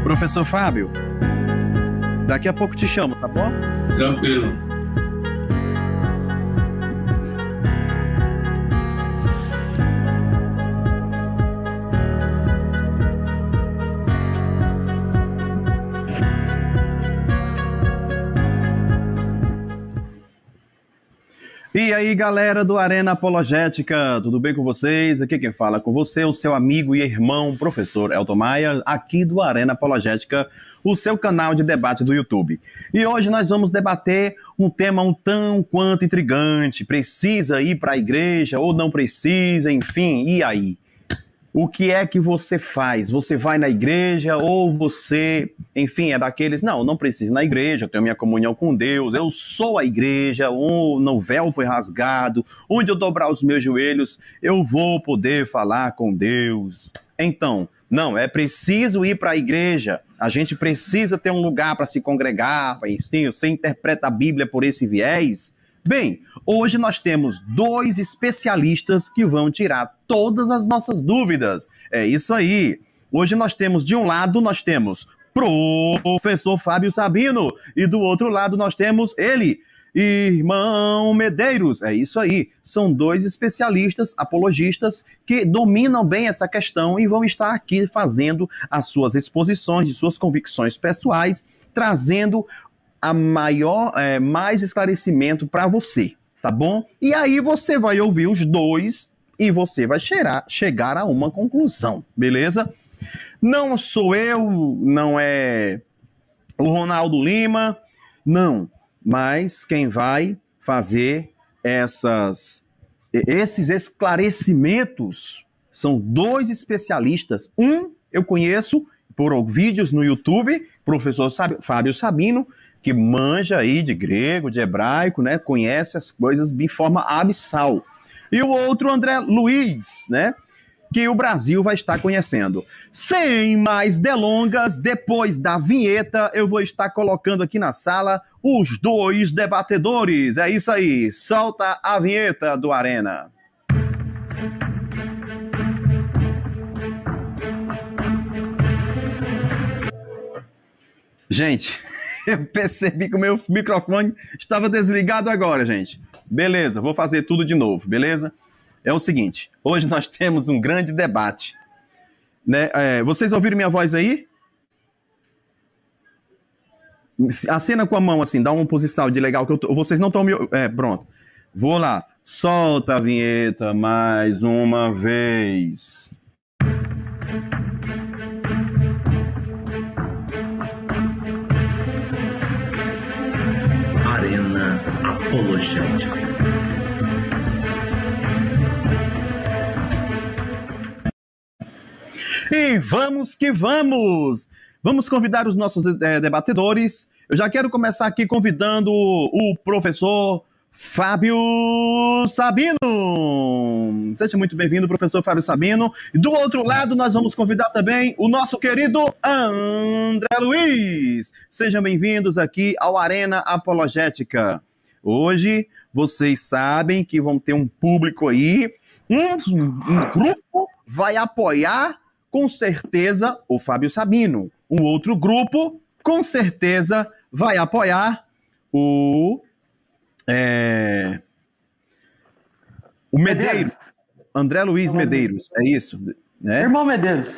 Professor Fábio, daqui a pouco te chamo, tá bom? Tranquilo. E aí, galera do Arena Apologética, tudo bem com vocês? Aqui quem fala com você, o seu amigo e irmão, professor Elton Maia, aqui do Arena Apologética, o seu canal de debate do YouTube. E hoje nós vamos debater um tema um tão quanto intrigante. Precisa ir para a igreja ou não precisa, enfim, e aí? O que é que você faz? Você vai na igreja ou você, enfim, é daqueles, não preciso ir na igreja, eu tenho minha comunhão com Deus, eu sou a igreja, o véu foi rasgado, onde eu dobrar os meus joelhos, eu vou poder falar com Deus. Então, não, é preciso ir para a igreja, a gente precisa ter um lugar para se congregar, enfim, você interpreta a Bíblia por esse viés. Bem, hoje nós temos dois especialistas que vão tirar todas as nossas dúvidas. É isso aí. Hoje nós temos, de um lado, nós temos professor Fábio Sabino e do outro lado nós temos ele, irmão Medeiros. É isso aí. São dois especialistas, apologistas, que dominam bem essa questão e vão estar aqui fazendo as suas exposições de suas convicções pessoais, trazendo mais esclarecimento para você, tá bom? E aí você vai ouvir os dois e você vai chegar a uma conclusão, beleza? Não sou eu, não é o Ronaldo Lima, não, mas quem vai fazer esses esclarecimentos são dois especialistas. Um eu conheço por vídeos no YouTube, professor Fábio Sabino, que manja aí de grego, de hebraico, né? Conhece as coisas de forma abissal. E o outro, André Luiz, né? Que o Brasil vai estar conhecendo. Sem mais delongas, depois da vinheta, eu vou estar colocando aqui na sala os dois debatedores. É isso aí, solta a vinheta do Arena. Gente, eu percebi que o meu microfone estava desligado agora, gente. Beleza, vou fazer tudo de novo, beleza? É o seguinte, hoje nós temos um grande debate. Né? Vocês ouviram minha voz aí? Acena com a mão assim, dá uma posição de legal, que vocês não estão me... pronto. Vou lá. Solta a vinheta mais uma vez. Arena Apologética. E vamos que vamos! Vamos convidar os nossos debatedores. Eu já quero começar aqui convidando o professor Fábio Sabino. Seja muito bem-vindo, professor Fábio Sabino. E do outro lado, nós vamos convidar também o nosso querido André Luiz. Sejam bem-vindos aqui ao Arena Apologética. Hoje, vocês sabem que vão ter um público aí, um grupo vai apoiar, com certeza, o Fábio Sabino. Um outro grupo, com certeza, vai apoiar o Medeiros. André Luiz Medeiros, é isso? Né? Irmão Medeiros.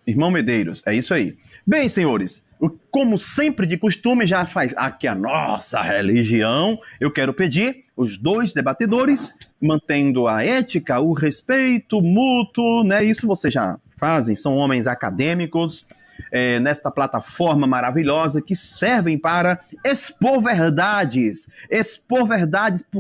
Irmão Medeiros, é isso aí. Bem, senhores, como sempre de costume, já faz aqui a nossa religião, eu quero pedir os dois debatedores, mantendo a ética, o respeito mútuo, né? Isso vocês já fazem, são homens acadêmicos, nesta plataforma maravilhosa que servem para expor verdades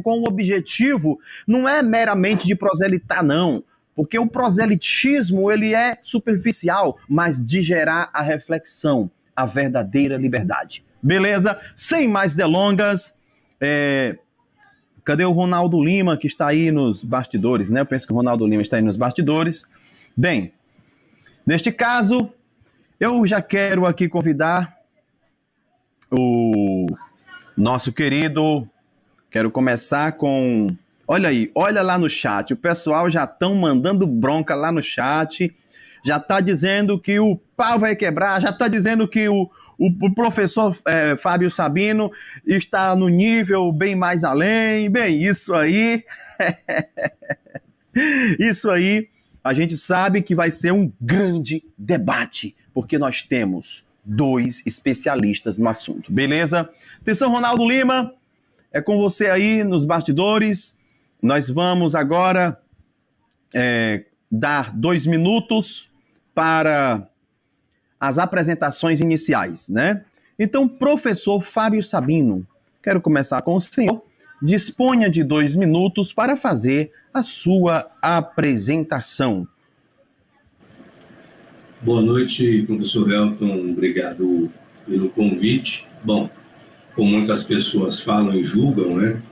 com o objetivo não é meramente de proselitar, não, porque o proselitismo ele é superficial, mas de gerar a reflexão, a verdadeira liberdade. Beleza? Sem mais delongas, cadê o Ronaldo Lima, que está aí nos bastidores, né? Eu penso que o Ronaldo Lima está aí nos bastidores. Bem, neste caso, eu já quero aqui convidar o nosso querido... Quero começar com... Olha aí, olha lá no chat. O pessoal já estão mandando bronca lá no chat. já está dizendo que o pau vai quebrar, já está dizendo que o professor Fábio Sabino está no nível bem mais além. Bem, isso aí, isso aí, a gente sabe que vai ser um grande debate, porque nós temos 2 especialistas no assunto, beleza? Atenção, Ronaldo Lima, é com você aí nos bastidores. Nós vamos agora dar 2 minutos para as apresentações iniciais, né? Então, professor Fábio Sabino, quero começar com o senhor. Disponha de 2 minutos para fazer a sua apresentação. Boa noite, professor Elton, obrigado pelo convite. Bom, como muitas pessoas falam e julgam, né?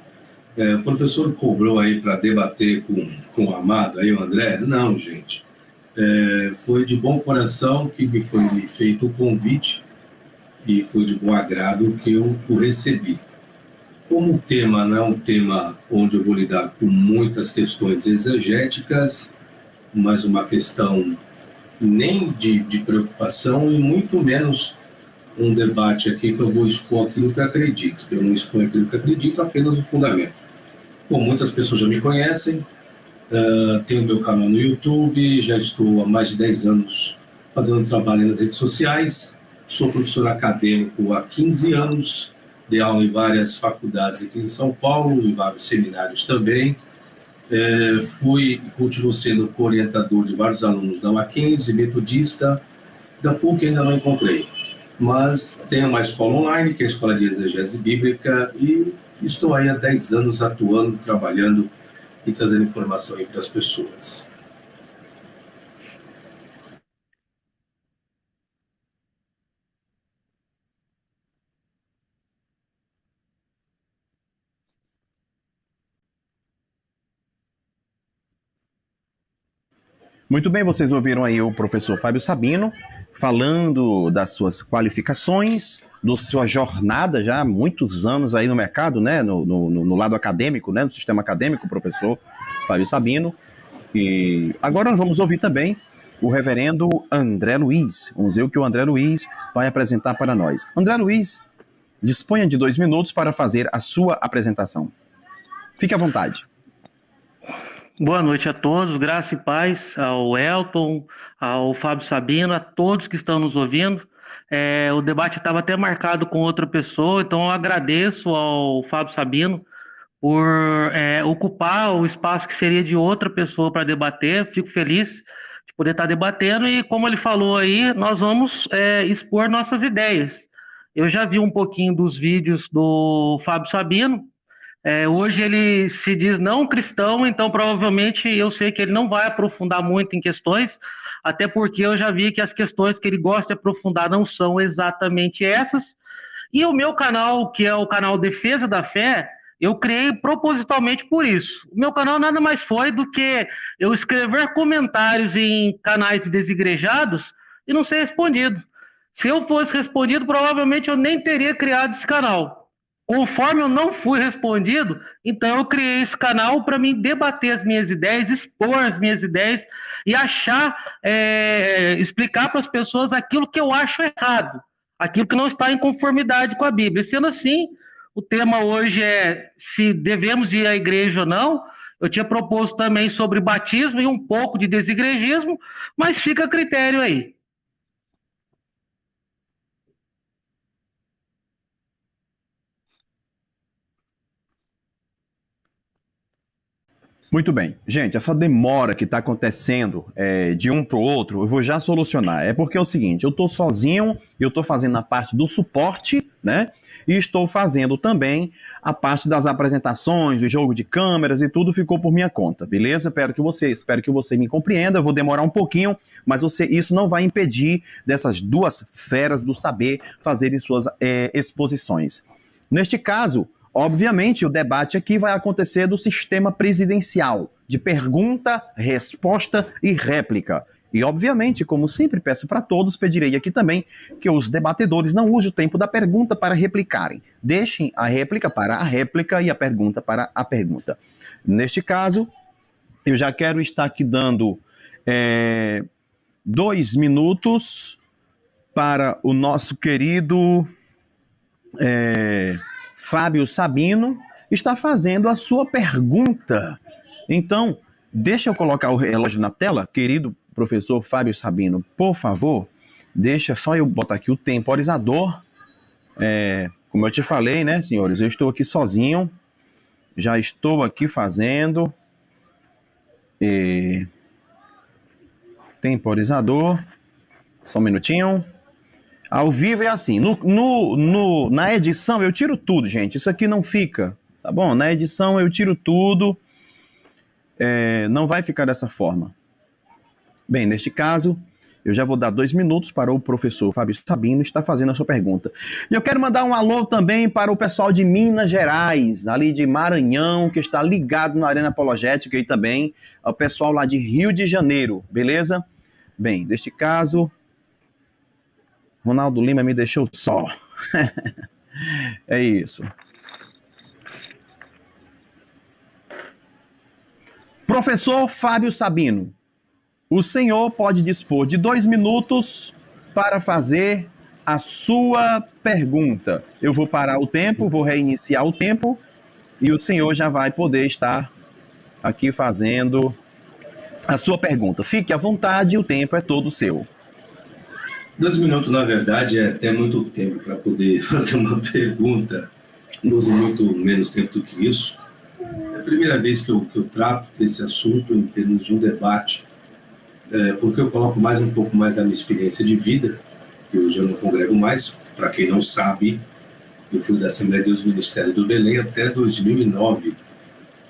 O professor cobrou aí para debater com o amado, aí o André? Não, gente. Foi de bom coração que me foi feito o convite e foi de bom agrado que eu o recebi. Como o tema não é um tema onde eu vou lidar com muitas questões exegéticas, mas uma questão nem de preocupação e muito menos um debate aqui que eu vou expor aquilo que acredito. Eu não exponho aquilo que acredito, apenas o fundamento. Como muitas pessoas já me conhecem, tenho meu canal no YouTube, já estou há mais de 10 anos fazendo trabalho nas redes sociais, sou professor acadêmico há 15 anos, dei aula em várias faculdades aqui em São Paulo, em vários seminários também, fui e continuo sendo orientador de vários alunos da Mackenzie, metodista, da PUC ainda não encontrei, mas tenho uma escola online, que é a Escola de Exegese Bíblica, e estou aí há 10 anos atuando, trabalhando e trazendo informação aí para as pessoas. Muito bem, vocês ouviram aí o professor Fábio Sabino falando das suas qualificações, da sua jornada já há muitos anos aí no mercado, né, no lado acadêmico, né, no sistema acadêmico, professor Fábio Sabino. E agora nós vamos ouvir também o reverendo André Luiz. Vamos ver o que o André Luiz vai apresentar para nós. André Luiz, disponha de 2 minutos para fazer a sua apresentação. Fique à vontade. Boa noite a todos, graça e paz ao Elton, ao Fábio Sabino, a todos que estão nos ouvindo. O debate estava até marcado com outra pessoa, então eu agradeço ao Fábio Sabino por ocupar o espaço que seria de outra pessoa para debater. Fico feliz de poder estar debatendo e, como ele falou aí, nós vamos expor nossas ideias. Eu já vi um pouquinho dos vídeos do Fábio Sabino. Hoje ele se diz não cristão, então provavelmente eu sei que ele não vai aprofundar muito em questões, até porque eu já vi que as questões que ele gosta de aprofundar não são exatamente essas. E o meu canal, que é o canal Defesa da Fé, eu criei propositalmente por isso. O meu canal nada mais foi do que eu escrever comentários em canais desigrejados e não ser respondido. Se eu fosse respondido, provavelmente eu nem teria criado esse canal. Conforme eu não fui respondido, então eu criei esse canal para mim debater as minhas ideias, expor as minhas ideias e explicar para as pessoas aquilo que eu acho errado, aquilo que não está em conformidade com a Bíblia. Sendo assim, o tema hoje é se devemos ir à igreja ou não. Eu tinha proposto também sobre batismo e um pouco de desigrejismo, mas fica a critério aí. Muito bem. Gente, essa demora que está acontecendo de um para o outro, eu vou já solucionar. É porque é o seguinte, eu estou sozinho, eu estou fazendo a parte do suporte, né? E estou fazendo também a parte das apresentações, o jogo de câmeras e tudo ficou por minha conta, beleza? Espero que você me compreenda, eu vou demorar um pouquinho, mas isso não vai impedir dessas 2 feras do saber fazerem suas exposições. Neste caso, obviamente, o debate aqui vai acontecer do sistema presidencial, de pergunta, resposta e réplica. E, obviamente, como sempre peço para todos, pedirei aqui também que os debatedores não usem o tempo da pergunta para replicarem. Deixem a réplica para a réplica e a pergunta para a pergunta. Neste caso, eu já quero estar aqui dando 2 minutos para o nosso querido Fábio Sabino está fazendo a sua pergunta. Então, deixa eu colocar o relógio na tela, querido professor Fábio Sabino, por favor, deixa só eu botar aqui o temporizador. Como eu te falei, né, senhores, eu estou aqui sozinho, já estou aqui fazendo temporizador, só um minutinho. Ao vivo é assim, na edição eu tiro tudo, gente, isso aqui não fica, tá bom? Na edição eu tiro tudo, não vai ficar dessa forma. Bem, neste caso, eu já vou dar 2 minutos para o professor Fábio Sabino estar fazendo a sua pergunta. E eu quero mandar um alô também para o pessoal de Minas Gerais, ali de Maranhão, que está ligado na Arena Apologética, e também ao pessoal lá de Rio de Janeiro, beleza? Bem, neste caso, Ronaldo Lima me deixou só. É isso. Professor Fábio Sabino, o senhor pode dispor de 2 minutos para fazer a sua pergunta. Eu vou parar o tempo, vou reiniciar o tempo e o senhor já vai poder estar aqui fazendo a sua pergunta. Fique à vontade, o tempo é todo seu. 2 minutos, na verdade, é até muito tempo para poder fazer uma pergunta. Não uso muito menos tempo do que isso. É a primeira vez que eu trato desse assunto em termos de um debate, porque eu coloco um pouco mais da minha experiência de vida. Eu já não congrego mais. Para quem não sabe, eu fui da Assembleia de Deus Ministério do Belém até 2009,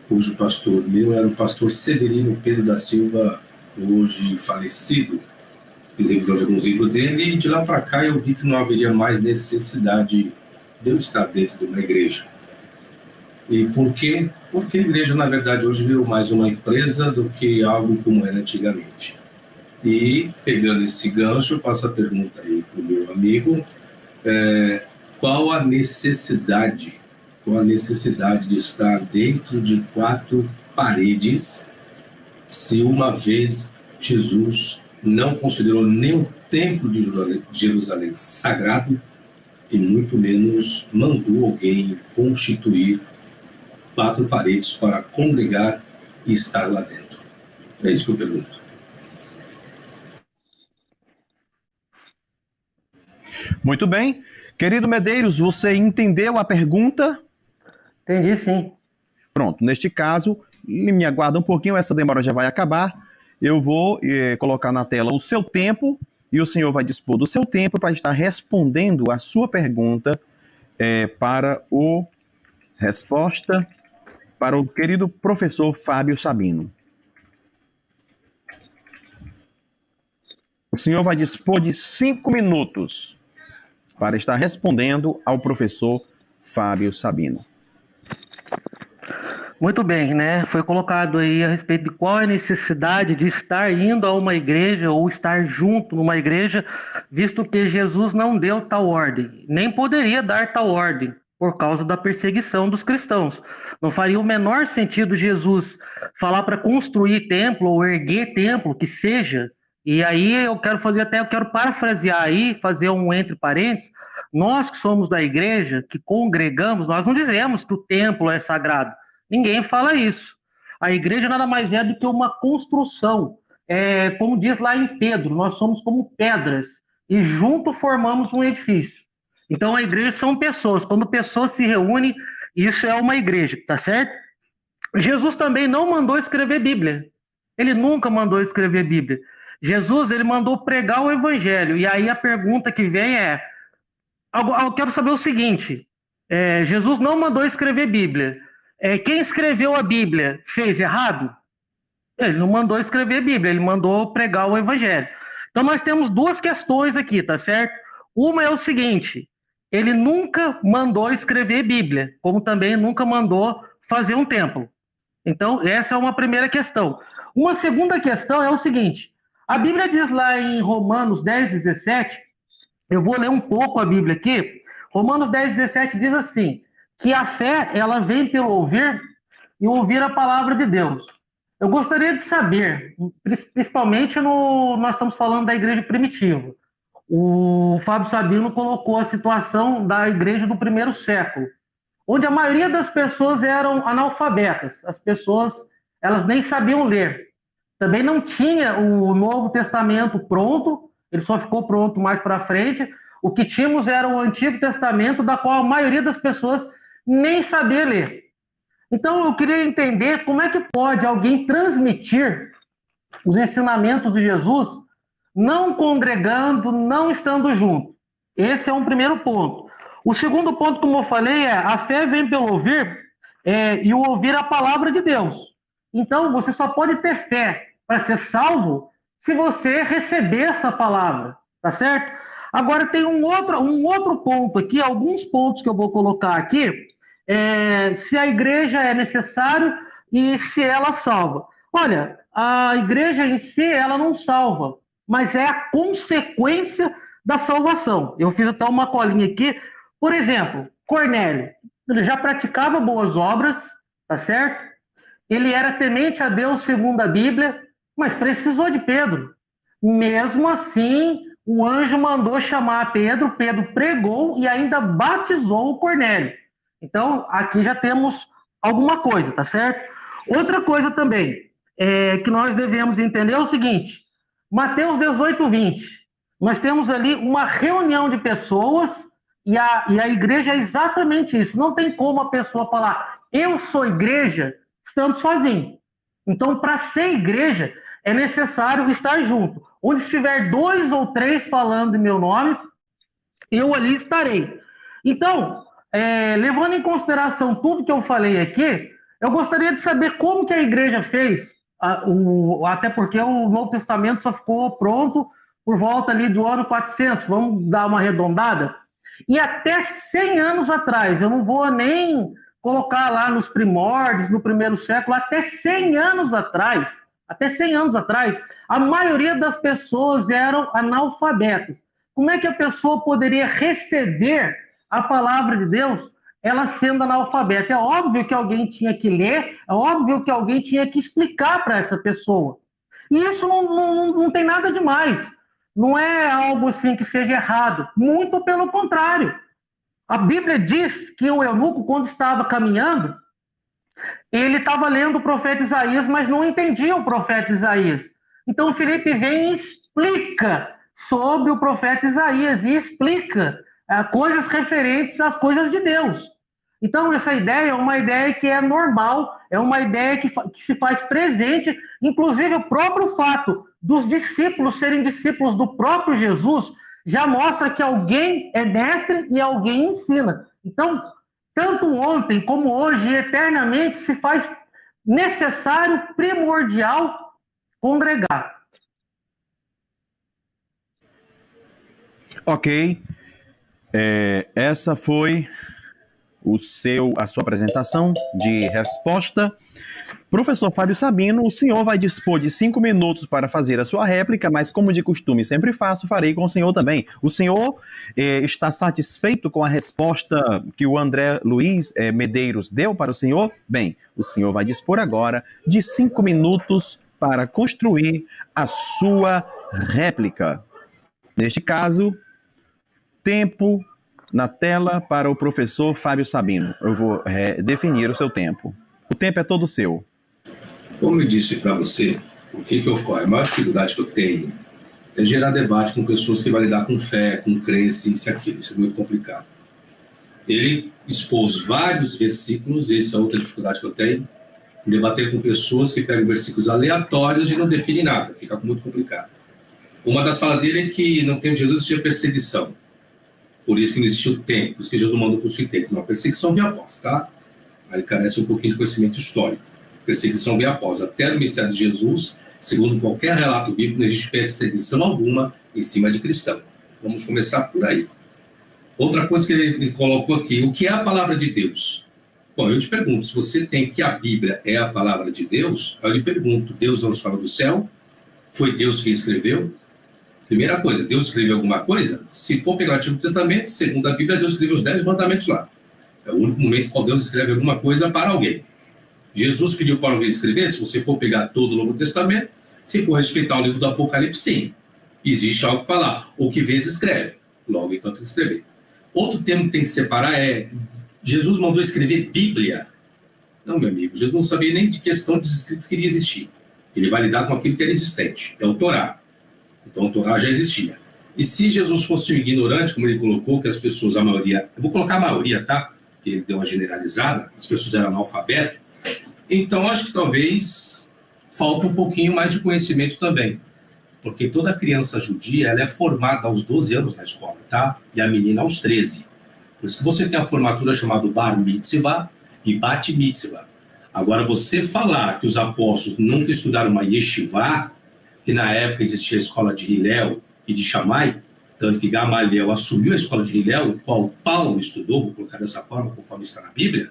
cujo pastor meu era o pastor Severino Pedro da Silva, hoje falecido. Fiz revisão de alguns livros dele e de lá para cá eu vi que não haveria mais necessidade de eu estar dentro de uma igreja. E por quê? Porque a igreja, na verdade, hoje virou mais uma empresa do que algo como era antigamente. E, pegando esse gancho, eu faço a pergunta aí para o meu amigo, qual a necessidade de estar dentro de 4 paredes se uma vez Jesus não considerou nem o templo de Jerusalém sagrado e muito menos mandou alguém constituir 4 paredes para congregar e estar lá dentro? É isso que eu pergunto. Muito bem. Querido Medeiros, você entendeu a pergunta? Entendi, sim. Pronto, neste caso, me aguarda um pouquinho, essa demora já vai acabar. Eu vou colocar na tela o seu tempo e o senhor vai dispor do seu tempo para estar respondendo a sua pergunta para o querido professor Fábio Sabino. O senhor vai dispor de 5 minutos para estar respondendo ao professor Fábio Sabino. Muito bem, né? Foi colocado aí a respeito de qual é a necessidade de estar indo a uma igreja ou estar junto numa igreja, visto que Jesus não deu tal ordem, nem poderia dar tal ordem, por causa da perseguição dos cristãos. Não faria o menor sentido Jesus falar para construir templo ou erguer templo, que seja. E aí eu quero parafrasear aí, fazer um entre parênteses. Nós que somos da igreja, que congregamos, nós não dizemos que o templo é sagrado. Ninguém fala isso. A igreja nada mais é do que uma construção. Como diz lá em Pedro, nós somos como pedras e junto formamos um edifício. Então a igreja são pessoas. Quando pessoas se reúnem, isso é uma igreja, tá certo? Jesus também não mandou escrever Bíblia. Ele nunca mandou escrever Bíblia. Jesus, ele mandou pregar o evangelho. E aí a pergunta que vem eu quero saber o seguinte, Jesus não mandou escrever Bíblia. Quem escreveu a Bíblia fez errado? Ele não mandou escrever Bíblia, ele mandou pregar o evangelho. Então nós temos 2 questões aqui, tá certo? Uma é o seguinte, ele nunca mandou escrever Bíblia, como também nunca mandou fazer um templo. Então essa é uma primeira questão. Uma segunda questão é o seguinte, a Bíblia diz lá em Romanos 10:17, eu vou ler um pouco a Bíblia aqui. Romanos 10:17 diz assim, que a fé, ela vem pelo ouvir e ouvir a palavra de Deus. Eu gostaria de saber, principalmente nós estamos falando da igreja primitiva. O Fábio Sabino colocou a situação da igreja do primeiro século, onde a maioria das pessoas eram analfabetas. As pessoas, elas nem sabiam ler. Também não tinha o Novo Testamento pronto, ele só ficou pronto mais para frente. O que tínhamos era o Antigo Testamento, da qual a maioria das pessoas nem sabia ler. Então, eu queria entender como é que pode alguém transmitir os ensinamentos de Jesus não congregando, não estando junto. Esse é um primeiro ponto. O segundo ponto, como eu falei, é a fé vem pelo ouvir e o ouvir a palavra de Deus. Então, você só pode ter fé para ser salvo se você receber essa palavra, tá certo? Agora, tem um outro ponto aqui, alguns pontos que eu vou colocar aqui, se a igreja é necessário e se ela salva. Olha, a igreja em si, ela não salva, mas é a consequência da salvação. Eu fiz até uma colinha aqui. Por exemplo, Cornélio, ele já praticava boas obras, tá certo? Ele era temente a Deus segundo a Bíblia, mas precisou de Pedro. Mesmo assim, o anjo mandou chamar Pedro, Pedro pregou e ainda batizou o Cornélio. Então, aqui já temos alguma coisa, tá certo? Outra coisa também que nós devemos entender é o seguinte, Mateus 18, 20, nós temos ali uma reunião de pessoas e a igreja é exatamente isso. Não tem como a pessoa falar, eu sou igreja, estando sozinho. Então, para ser igreja, é necessário estar junto. Onde estiver 2 ou 3 falando em meu nome, eu ali estarei. Então, levando em consideração tudo que eu falei aqui, eu gostaria de saber como que a igreja fez, até porque o Novo Testamento só ficou pronto por volta ali do ano 400, vamos dar uma arredondada, e até 100 anos atrás, eu não vou nem colocar lá nos primórdios, no primeiro século, até 100 anos atrás, a maioria das pessoas eram analfabetas. Como é que a pessoa poderia receber a palavra de Deus, ela sendo analfabeta? É óbvio que alguém tinha que ler, é óbvio que alguém tinha que explicar para essa pessoa. E isso não tem nada demais. Não é algo assim que seja errado. Muito pelo contrário. A Bíblia diz que o eunuco, quando estava caminhando, ele estava lendo o profeta Isaías, mas não entendia o profeta Isaías. Então, Filipe vem e explica sobre o profeta Isaías e explica coisas referentes às coisas de Deus. Então, essa ideia é uma ideia que é normal, é uma ideia que se faz presente, inclusive o próprio fato dos discípulos serem discípulos do próprio Jesus já mostra que alguém é mestre e alguém ensina. Então, tanto ontem como hoje e eternamente se faz necessário, primordial, congregar. Ok. Essa foi a sua apresentação de resposta. Professor Fábio Sabino, o senhor vai dispor de 5 minutos para fazer a sua réplica, mas como de costume sempre faço, farei com o senhor também. O senhor está satisfeito com a resposta que o André Luiz Medeiros deu para o senhor? Bem, o senhor vai dispor agora de 5 minutos para construir a sua réplica. Neste caso, tempo na tela para o professor Fábio Sabino. Eu vou definir o seu tempo. O tempo é todo seu. Como eu disse para você, o que ocorre? A maior dificuldade que eu tenho é gerar debate com pessoas que vão lidar com fé, com crença, isso e aquilo. Isso é muito complicado. Ele expôs vários versículos, essa é outra dificuldade que eu tenho, em debater com pessoas que pegam versículos aleatórios e não definem nada, fica muito complicado. Uma das falas dele é que no tempo de Jesus existia perseguição. Por isso que não existiu tempo, por isso que Jesus mandou possuir tempo. Uma perseguição via após, tá? Aí carece um pouquinho de conhecimento histórico. Perseguição via após. Até no ministério de Jesus, segundo qualquer relato bíblico, não existe perseguição alguma em cima de cristão. Vamos começar por aí. Outra coisa que ele colocou aqui, o que é a palavra de Deus? Bom, eu te pergunto, se você tem que a Bíblia é a palavra de Deus, eu lhe pergunto, Deus não nos fala do céu? Foi Deus que escreveu? Primeira coisa, Deus escreveu alguma coisa? Se for pegar o Antigo Testamento, segundo a Bíblia, Deus escreveu os 10 mandamentos lá. É o único momento em que Deus escreve alguma coisa para alguém. Jesus pediu para alguém escrever. Se você for pegar todo o Novo Testamento, se for respeitar o livro do Apocalipse, sim. Existe algo para falar. O que vês, escreve. Logo, então, tem que escrever. Outro termo que tem que separar é: Jesus mandou escrever Bíblia. Não, meu amigo, Jesus não sabia nem de questão dos escritos que iria existir. Ele vai lidar com aquilo que era existente. É o Torá. Então, o Torá já existia. E se Jesus fosse um ignorante, como ele colocou, que as pessoas, a maioria... Eu vou colocar a maioria, tá? Porque ele deu uma generalizada. As pessoas eram analfabetas. Então, acho que talvez falta um pouquinho mais de conhecimento também. Porque toda criança judia, ela é formada aos 12 anos na escola, tá? E a menina aos 13. Por isso que você tem a formatura chamada Bar Mitzvah e Bat Mitzvah. Agora, você falar que os apóstolos nunca estudaram uma yeshivá, que na época existia a escola de Hillel e de Shammai, tanto que Gamaliel assumiu a escola de Hillel, o qual Paulo estudou, vou colocar dessa forma, conforme está na Bíblia.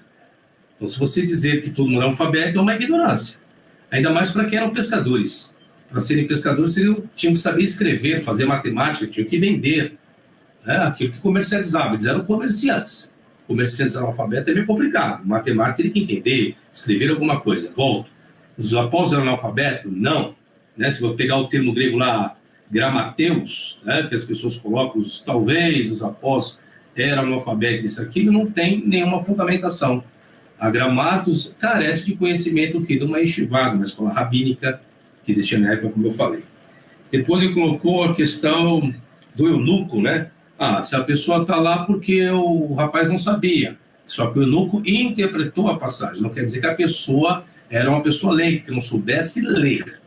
Então, se você dizer que todo mundo é alfabeto, é uma ignorância. Ainda mais para quem eram pescadores. Para serem pescadores, tinham que saber escrever, fazer matemática, tinham que vender. Né? Aquilo que comercializavam, eles eram comerciantes. Comerciantes analfabetos é meio complicado. Matemática tem que entender, escrever alguma coisa. Volto. Os apóstolos eram analfabetos? Não. Né? Se eu pegar o termo grego lá, gramateus, né? Que as pessoas colocam, talvez os apóstolos eram analfabetos, isso aqui não tem nenhuma fundamentação. A Gramatos carece de conhecimento de uma yeshivá, uma escola rabínica que existia na época, como eu falei. Depois ele colocou a questão do eunuco, né? Se a pessoa está lá porque o rapaz não sabia, só que o eunuco interpretou a passagem, não quer dizer que a pessoa era uma pessoa leiga, que não soubesse ler.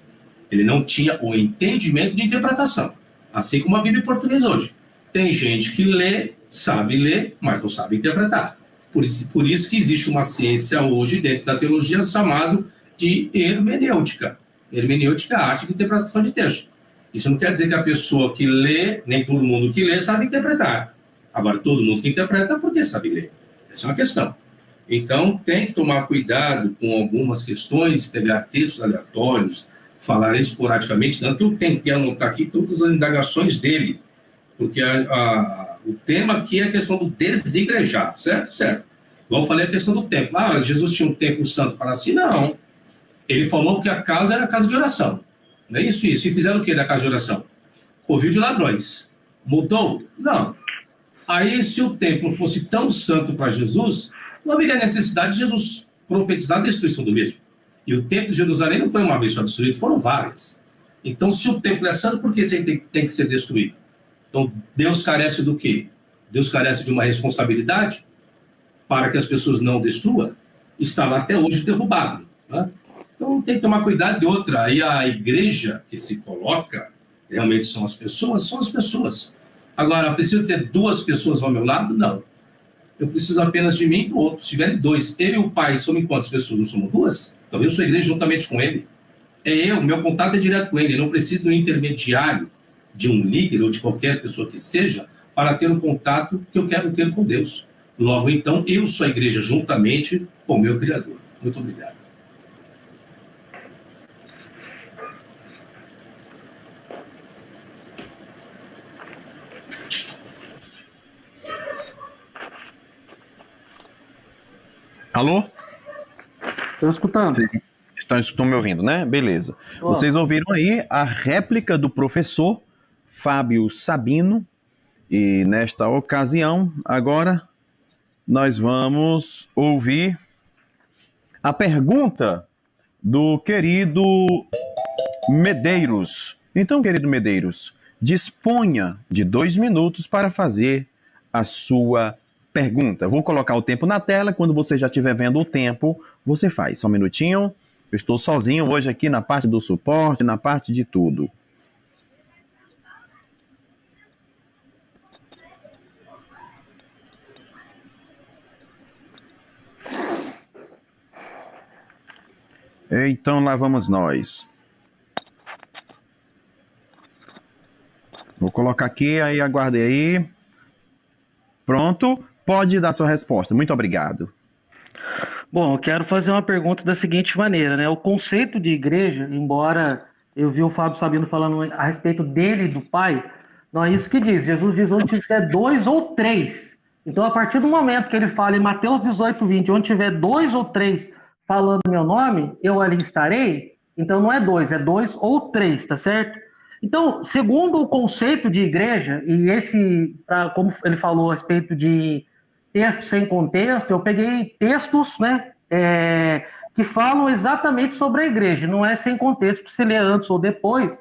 Ele não tinha o entendimento de interpretação, assim como a Bíblia em português hoje. Tem gente que lê, sabe ler, mas não sabe interpretar. Por isso que existe uma ciência hoje dentro da teologia chamada de hermenêutica. Hermenêutica é a arte de interpretação de texto. Isso não quer dizer que a pessoa que lê, nem todo mundo que lê sabe interpretar. Agora, todo mundo que interpreta, por que sabe ler? Essa é uma questão. Então, tem que tomar cuidado com algumas questões, pegar textos aleatórios, falar esporadicamente, tanto que eu tentei anotar aqui todas as indagações dele, porque o tema aqui é a questão do desigrejado, certo? Certo. Igual eu falei, a questão do templo. Jesus tinha um templo santo para si? Não. Ele falou que a casa era a casa de oração. Não é isso? E fizeram o que da casa de oração? Covil de ladrões. Mudou? Não. Aí, se o templo fosse tão santo para Jesus, não haveria necessidade de Jesus profetizar a destruição do mesmo. E o templo de Jerusalém não foi uma vez só destruído, foram várias. Então, se o templo é santo, por que ele tem que ser destruído? Então, Deus carece do quê? Deus carece de uma responsabilidade para que as pessoas não o destruam? Está lá até hoje derrubado. Né? Então, tem que tomar cuidado de outra. Aí a igreja que se coloca, realmente são as pessoas? São as pessoas. Agora, preciso ter duas pessoas ao meu lado? Não. Eu preciso apenas de mim e do outro. Se tiverem dois, eu e o Pai, somos quantas pessoas? Não somos duas? Então, eu sou a igreja juntamente com ele. Meu contato é direto com ele. Eu não preciso de um intermediário, de um líder ou de qualquer pessoa que seja, para ter o contato que eu quero ter com Deus. Logo, então, eu sou a igreja juntamente com o meu Criador. Muito obrigado. Alô? Estou escutando. Vocês estão me ouvindo, né? Beleza. Vocês ouviram aí a réplica do professor Fábio Sabino. E nesta ocasião, agora, nós vamos ouvir a pergunta do querido Medeiros. Então, querido Medeiros, disponha de 2 minutos para fazer a sua pergunta. Vou colocar o tempo na tela. Quando você já estiver vendo o tempo, você faz. Só um minutinho. Eu estou sozinho hoje aqui na parte do suporte, na parte de tudo. Então lá vamos nós. Vou colocar aqui, aí aguarde aí. Pronto, pode dar sua resposta. Muito obrigado. Bom, eu quero fazer uma pergunta da seguinte maneira, né? O conceito de igreja, embora eu vi o Fábio Sabino falando a respeito dele e do Pai, não é isso que diz. Jesus diz onde tiver 2 ou 3. Então, a partir do momento que ele fala em Mateus 18, 20, onde tiver 2 ou 3 falando meu nome, eu ali estarei. Então não é dois, é dois ou três, tá certo? Então, segundo o conceito de igreja, e como ele falou a respeito de texto sem contexto, eu peguei textos, né, que falam exatamente sobre a igreja, não é sem contexto, para você ler antes ou depois,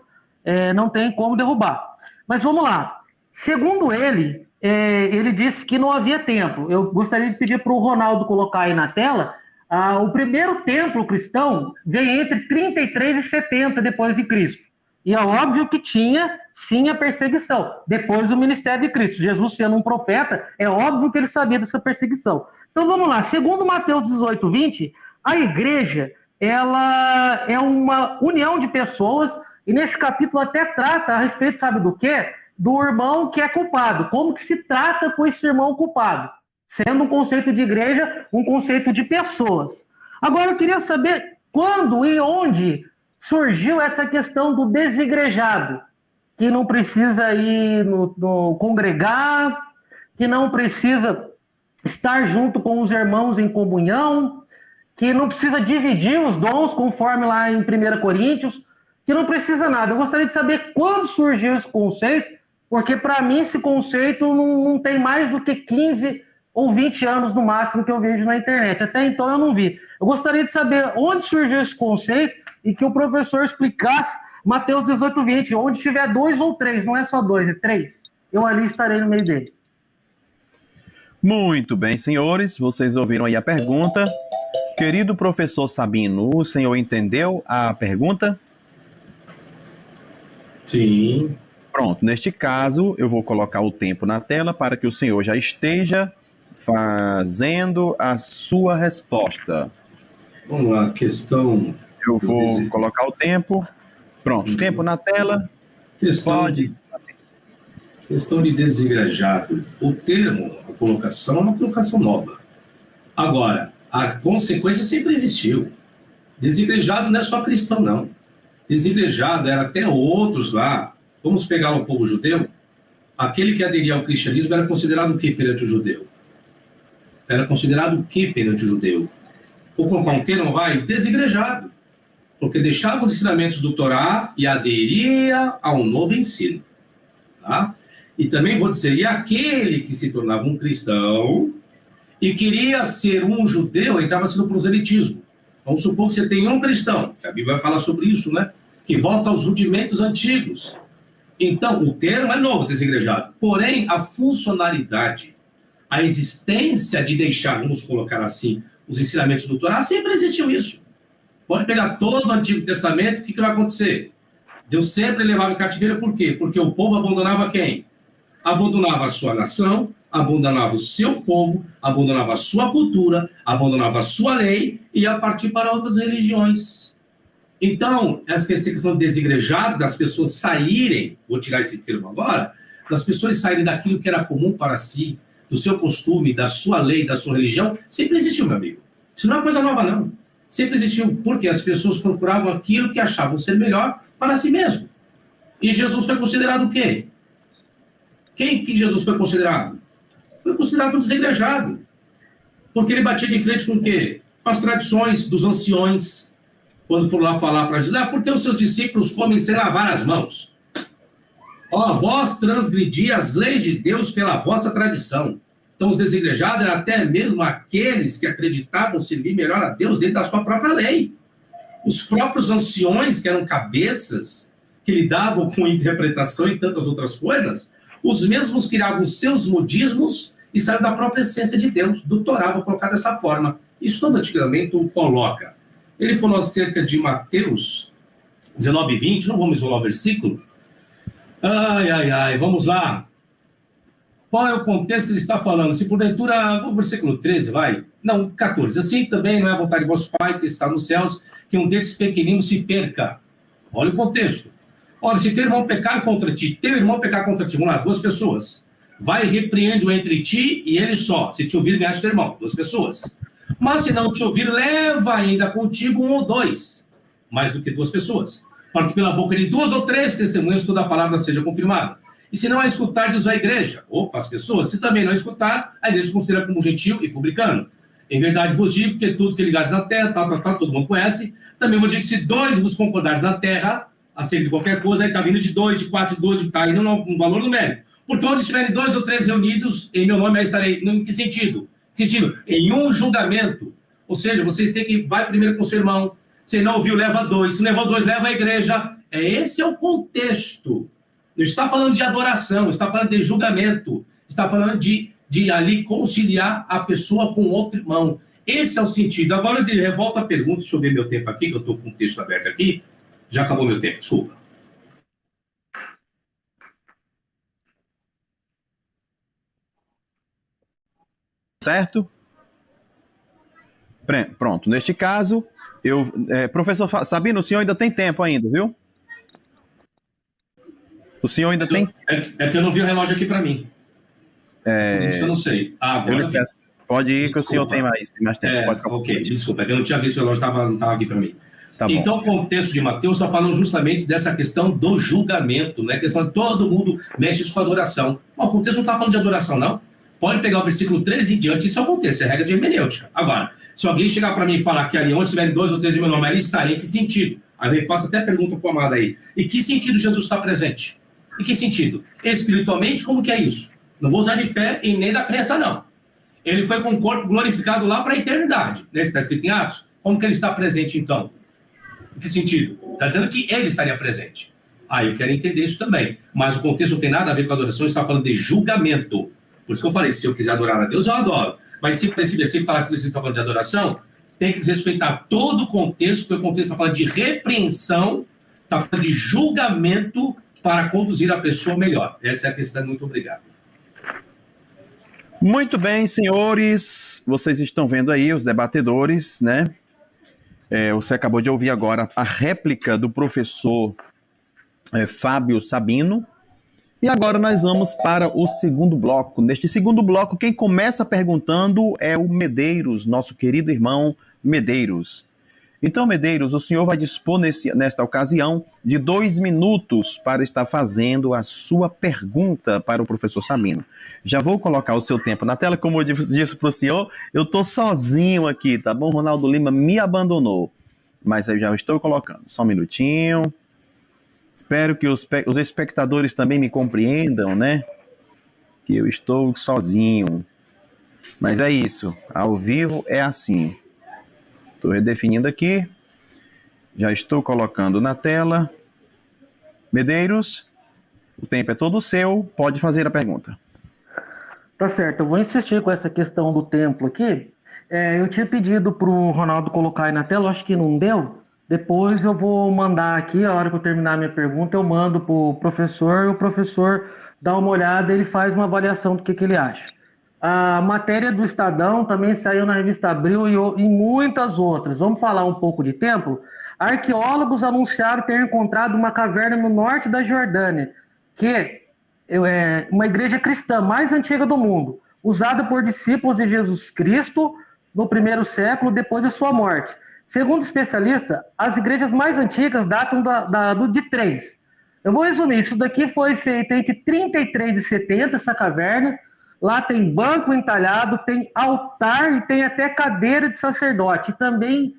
não tem como derrubar. Mas vamos lá. Segundo ele, ele disse que não havia templo. Eu gostaria de pedir para o Ronaldo colocar aí na tela. O primeiro templo cristão veio entre 33 e 70 depois de Cristo. E é óbvio que tinha, sim, a perseguição. Depois do ministério de Cristo. Jesus sendo um profeta, é óbvio que ele sabia dessa perseguição. Então vamos lá. Segundo Mateus 18, 20, a igreja, ela é uma união de pessoas, e nesse capítulo até trata a respeito, sabe do quê? Do irmão que é culpado. Como que se trata com esse irmão culpado? Sendo um conceito de igreja, um conceito de pessoas. Agora eu queria saber quando e onde surgiu essa questão do desigrejado, que não precisa ir no congregar, que não precisa estar junto com os irmãos em comunhão, que não precisa dividir os dons, conforme lá em 1 Coríntios, que não precisa nada. Eu gostaria de saber quando surgiu esse conceito, porque para mim esse conceito não tem mais do que 15 ou 20 anos no máximo que eu vejo na internet. Até então eu não vi. Eu gostaria de saber onde surgiu esse conceito e que o professor explicasse Mateus 18, 20, onde tiver 2 ou 3, não é só 2, é 3. Eu ali estarei no meio deles. Muito bem, senhores, vocês ouviram aí a pergunta. Querido professor Sabino, o senhor entendeu a pergunta? Sim. Pronto, neste caso, eu vou colocar o tempo na tela para que o senhor já esteja fazendo a sua resposta. Vamos lá, questão... Eu vou colocar o tempo. Pronto, tempo na tela. Questão de desigrejado. O termo, a colocação, é uma colocação nova. Agora, a consequência sempre existiu. Desigrejado não é só cristão, não. Desigrejado era até outros lá. Vamos pegar o povo judeu. Aquele que aderia ao cristianismo era considerado o que perante o judeu? Era considerado o que perante o judeu? Vou colocar um termo, vai, desigrejado. Porque deixava os ensinamentos do Torá e aderia a um novo ensino. Tá? E também vou dizer, e aquele que se tornava um cristão e queria ser um judeu, entrava no proselitismo. Vamos supor que você tem um cristão, que a Bíblia vai falar sobre isso, né? Que volta aos rudimentos antigos. Então, o termo é novo, desigrejado. Porém, a funcionalidade, a existência de deixar, vamos colocar assim, os ensinamentos do Torá, sempre existiu isso. Pode pegar todo o Antigo Testamento, o que vai acontecer? Deus sempre levava em cativeiro, por quê? Porque o povo abandonava quem? Abandonava a sua nação, abandonava o seu povo, abandonava a sua cultura, abandonava a sua lei e ia partir para outras religiões. Então, essa questão desigrejada, das pessoas saírem, vou tirar esse termo agora, das pessoas saírem daquilo que era comum para si, do seu costume, da sua lei, da sua religião, sempre existiu, meu amigo. Isso não é coisa nova, não. Sempre existiu, porque as pessoas procuravam aquilo que achavam ser melhor para si mesmo. E Jesus foi considerado o quê? Quem que Jesus foi considerado? Foi considerado um desigrejado. Porque ele batia de frente com o quê? Com as tradições dos anciões. Quando foram lá falar para Jesus, por que os seus discípulos comem sem lavar as mãos? Vós transgredi as leis de Deus pela vossa tradição. Então, os desigrejados eram até mesmo aqueles que acreditavam servir melhor a Deus dentro da sua própria lei. Os próprios anciões, que eram cabeças, que lidavam com interpretação e tantas outras coisas, os mesmos criavam seus modismos e saíram da própria essência de Deus, do Torá, vou colocar dessa forma. Isso todo antigamente o coloca. Ele falou acerca de Mateus 19, 20, não vamos isolar o versículo. Vamos lá. Qual é o contexto que ele está falando? Se porventura, o versículo 13, vai. Não, 14. Assim também não é a vontade de vosso Pai que está nos céus, que um desses pequeninos se perca. Olha o contexto. Ora, se teu irmão pecar contra ti, vamos lá, 2 pessoas. Vai e repreende-o entre ti e ele só. Se te ouvir, ganhaste teu irmão, 2 pessoas. Mas se não te ouvir, leva ainda contigo 1 ou 2. Mais do que 2 pessoas. Para que pela boca de 2 ou 3 testemunhas toda a palavra seja confirmada. E se não a escutar, diz a igreja. As pessoas. Se também não escutar, a igreja considera como gentil e publicano. Em verdade vos digo que tudo que ligares na terra, todo mundo conhece. Também vos digo que se 2 vos concordares na terra, acerca de qualquer coisa, aí está vindo de 2, de 4, de 12, está indo no valor numérico. Porque onde estiverem 2 ou 3 reunidos, em meu nome aí estarei. Em que sentido? Em um julgamento. Ou seja, vocês têm que, vai primeiro com o seu irmão, se não ouviu, leva 2, se não levou 2, leva a igreja. Esse é o contexto. Não está falando de adoração, está falando de julgamento, está falando de ali conciliar a pessoa com outro irmão. Esse é o sentido. Agora eu volto à pergunta, deixa eu ver meu tempo aqui, que eu estou com o texto aberto aqui. Já acabou meu tempo, desculpa. Certo? Pronto. Neste caso, professor Sabino, o senhor ainda tem tempo ainda, viu? O senhor ainda tem... É que eu não vi o relógio aqui para mim. Isso eu não sei. Agora pode ir, que o senhor tem mais tempo. Ok, desculpa, é que eu não tinha visto o relógio, não estava aqui para mim. Tá então, o contexto de Mateus está falando justamente dessa questão do julgamento, né? A questão de todo mundo mexe isso com adoração. O contexto não está falando de adoração, não. Pode pegar o versículo 13 em diante, isso é o contexto, é regra de hermenêutica. Agora, se alguém chegar para mim e falar que ali onde tiverem 2 ou 3 em meu nome, ali estarei, em que sentido? Aí eu faço até pergunta para o amado aí. Em que sentido Jesus está presente? Em que sentido? Espiritualmente, como que é isso? Não vou usar de fé e nem da crença, não. Ele foi com o corpo glorificado lá para a eternidade. Né? Está escrito em Atos. Como que ele está presente, então? Em que sentido? Está dizendo que ele estaria presente. Eu quero entender isso também. Mas o contexto não tem nada a ver com adoração, está falando de julgamento. Por isso que eu falei, se eu quiser adorar a Deus, eu adoro. Mas se esse versículo falar que você está falando de adoração, tem que desrespeitar todo o contexto, porque o contexto está falando de repreensão, está falando de julgamento para conduzir a pessoa melhor. Essa é a questão. Muito obrigado. Muito bem, senhores. Vocês estão vendo aí os debatedores, né? Você acabou de ouvir agora a réplica do professor Fábio Sabino. E agora nós vamos para o segundo bloco. Neste segundo bloco, quem começa perguntando é o Medeiros, nosso querido irmão Medeiros. Então, Medeiros, o senhor vai dispor nesta ocasião de 2 minutos para estar fazendo a sua pergunta para o professor Sabino. Já vou colocar o seu tempo na tela, como eu disse para o senhor, eu estou sozinho aqui, tá bom? Ronaldo Lima me abandonou, mas eu já estou colocando. Só um minutinho. Espero que os espectadores também me compreendam, né? Que eu estou sozinho. Mas é isso, ao vivo é assim. Estou redefinindo aqui. Já estou colocando na tela. Medeiros, o tempo é todo seu, pode fazer a pergunta. Tá certo, eu vou insistir com essa questão do templo aqui. Eu tinha pedido para o Ronaldo colocar aí na tela, acho que não deu. Depois eu vou mandar aqui, a hora que eu terminar a minha pergunta, eu mando para o professor, e o professor dá uma olhada e ele faz uma avaliação do que ele acha. A matéria do Estadão também saiu na revista Abril e muitas outras. Vamos falar um pouco de templo? Arqueólogos anunciaram ter encontrado uma caverna no norte da Jordânia, que é uma igreja cristã mais antiga do mundo, usada por discípulos de Jesus Cristo no 1º século depois de sua morte. Segundo especialistas, as igrejas mais antigas datam de 3. Eu vou resumir, isso daqui foi feito entre 33 e 70, essa caverna. Lá tem banco entalhado, tem altar e tem até cadeira de sacerdote. E também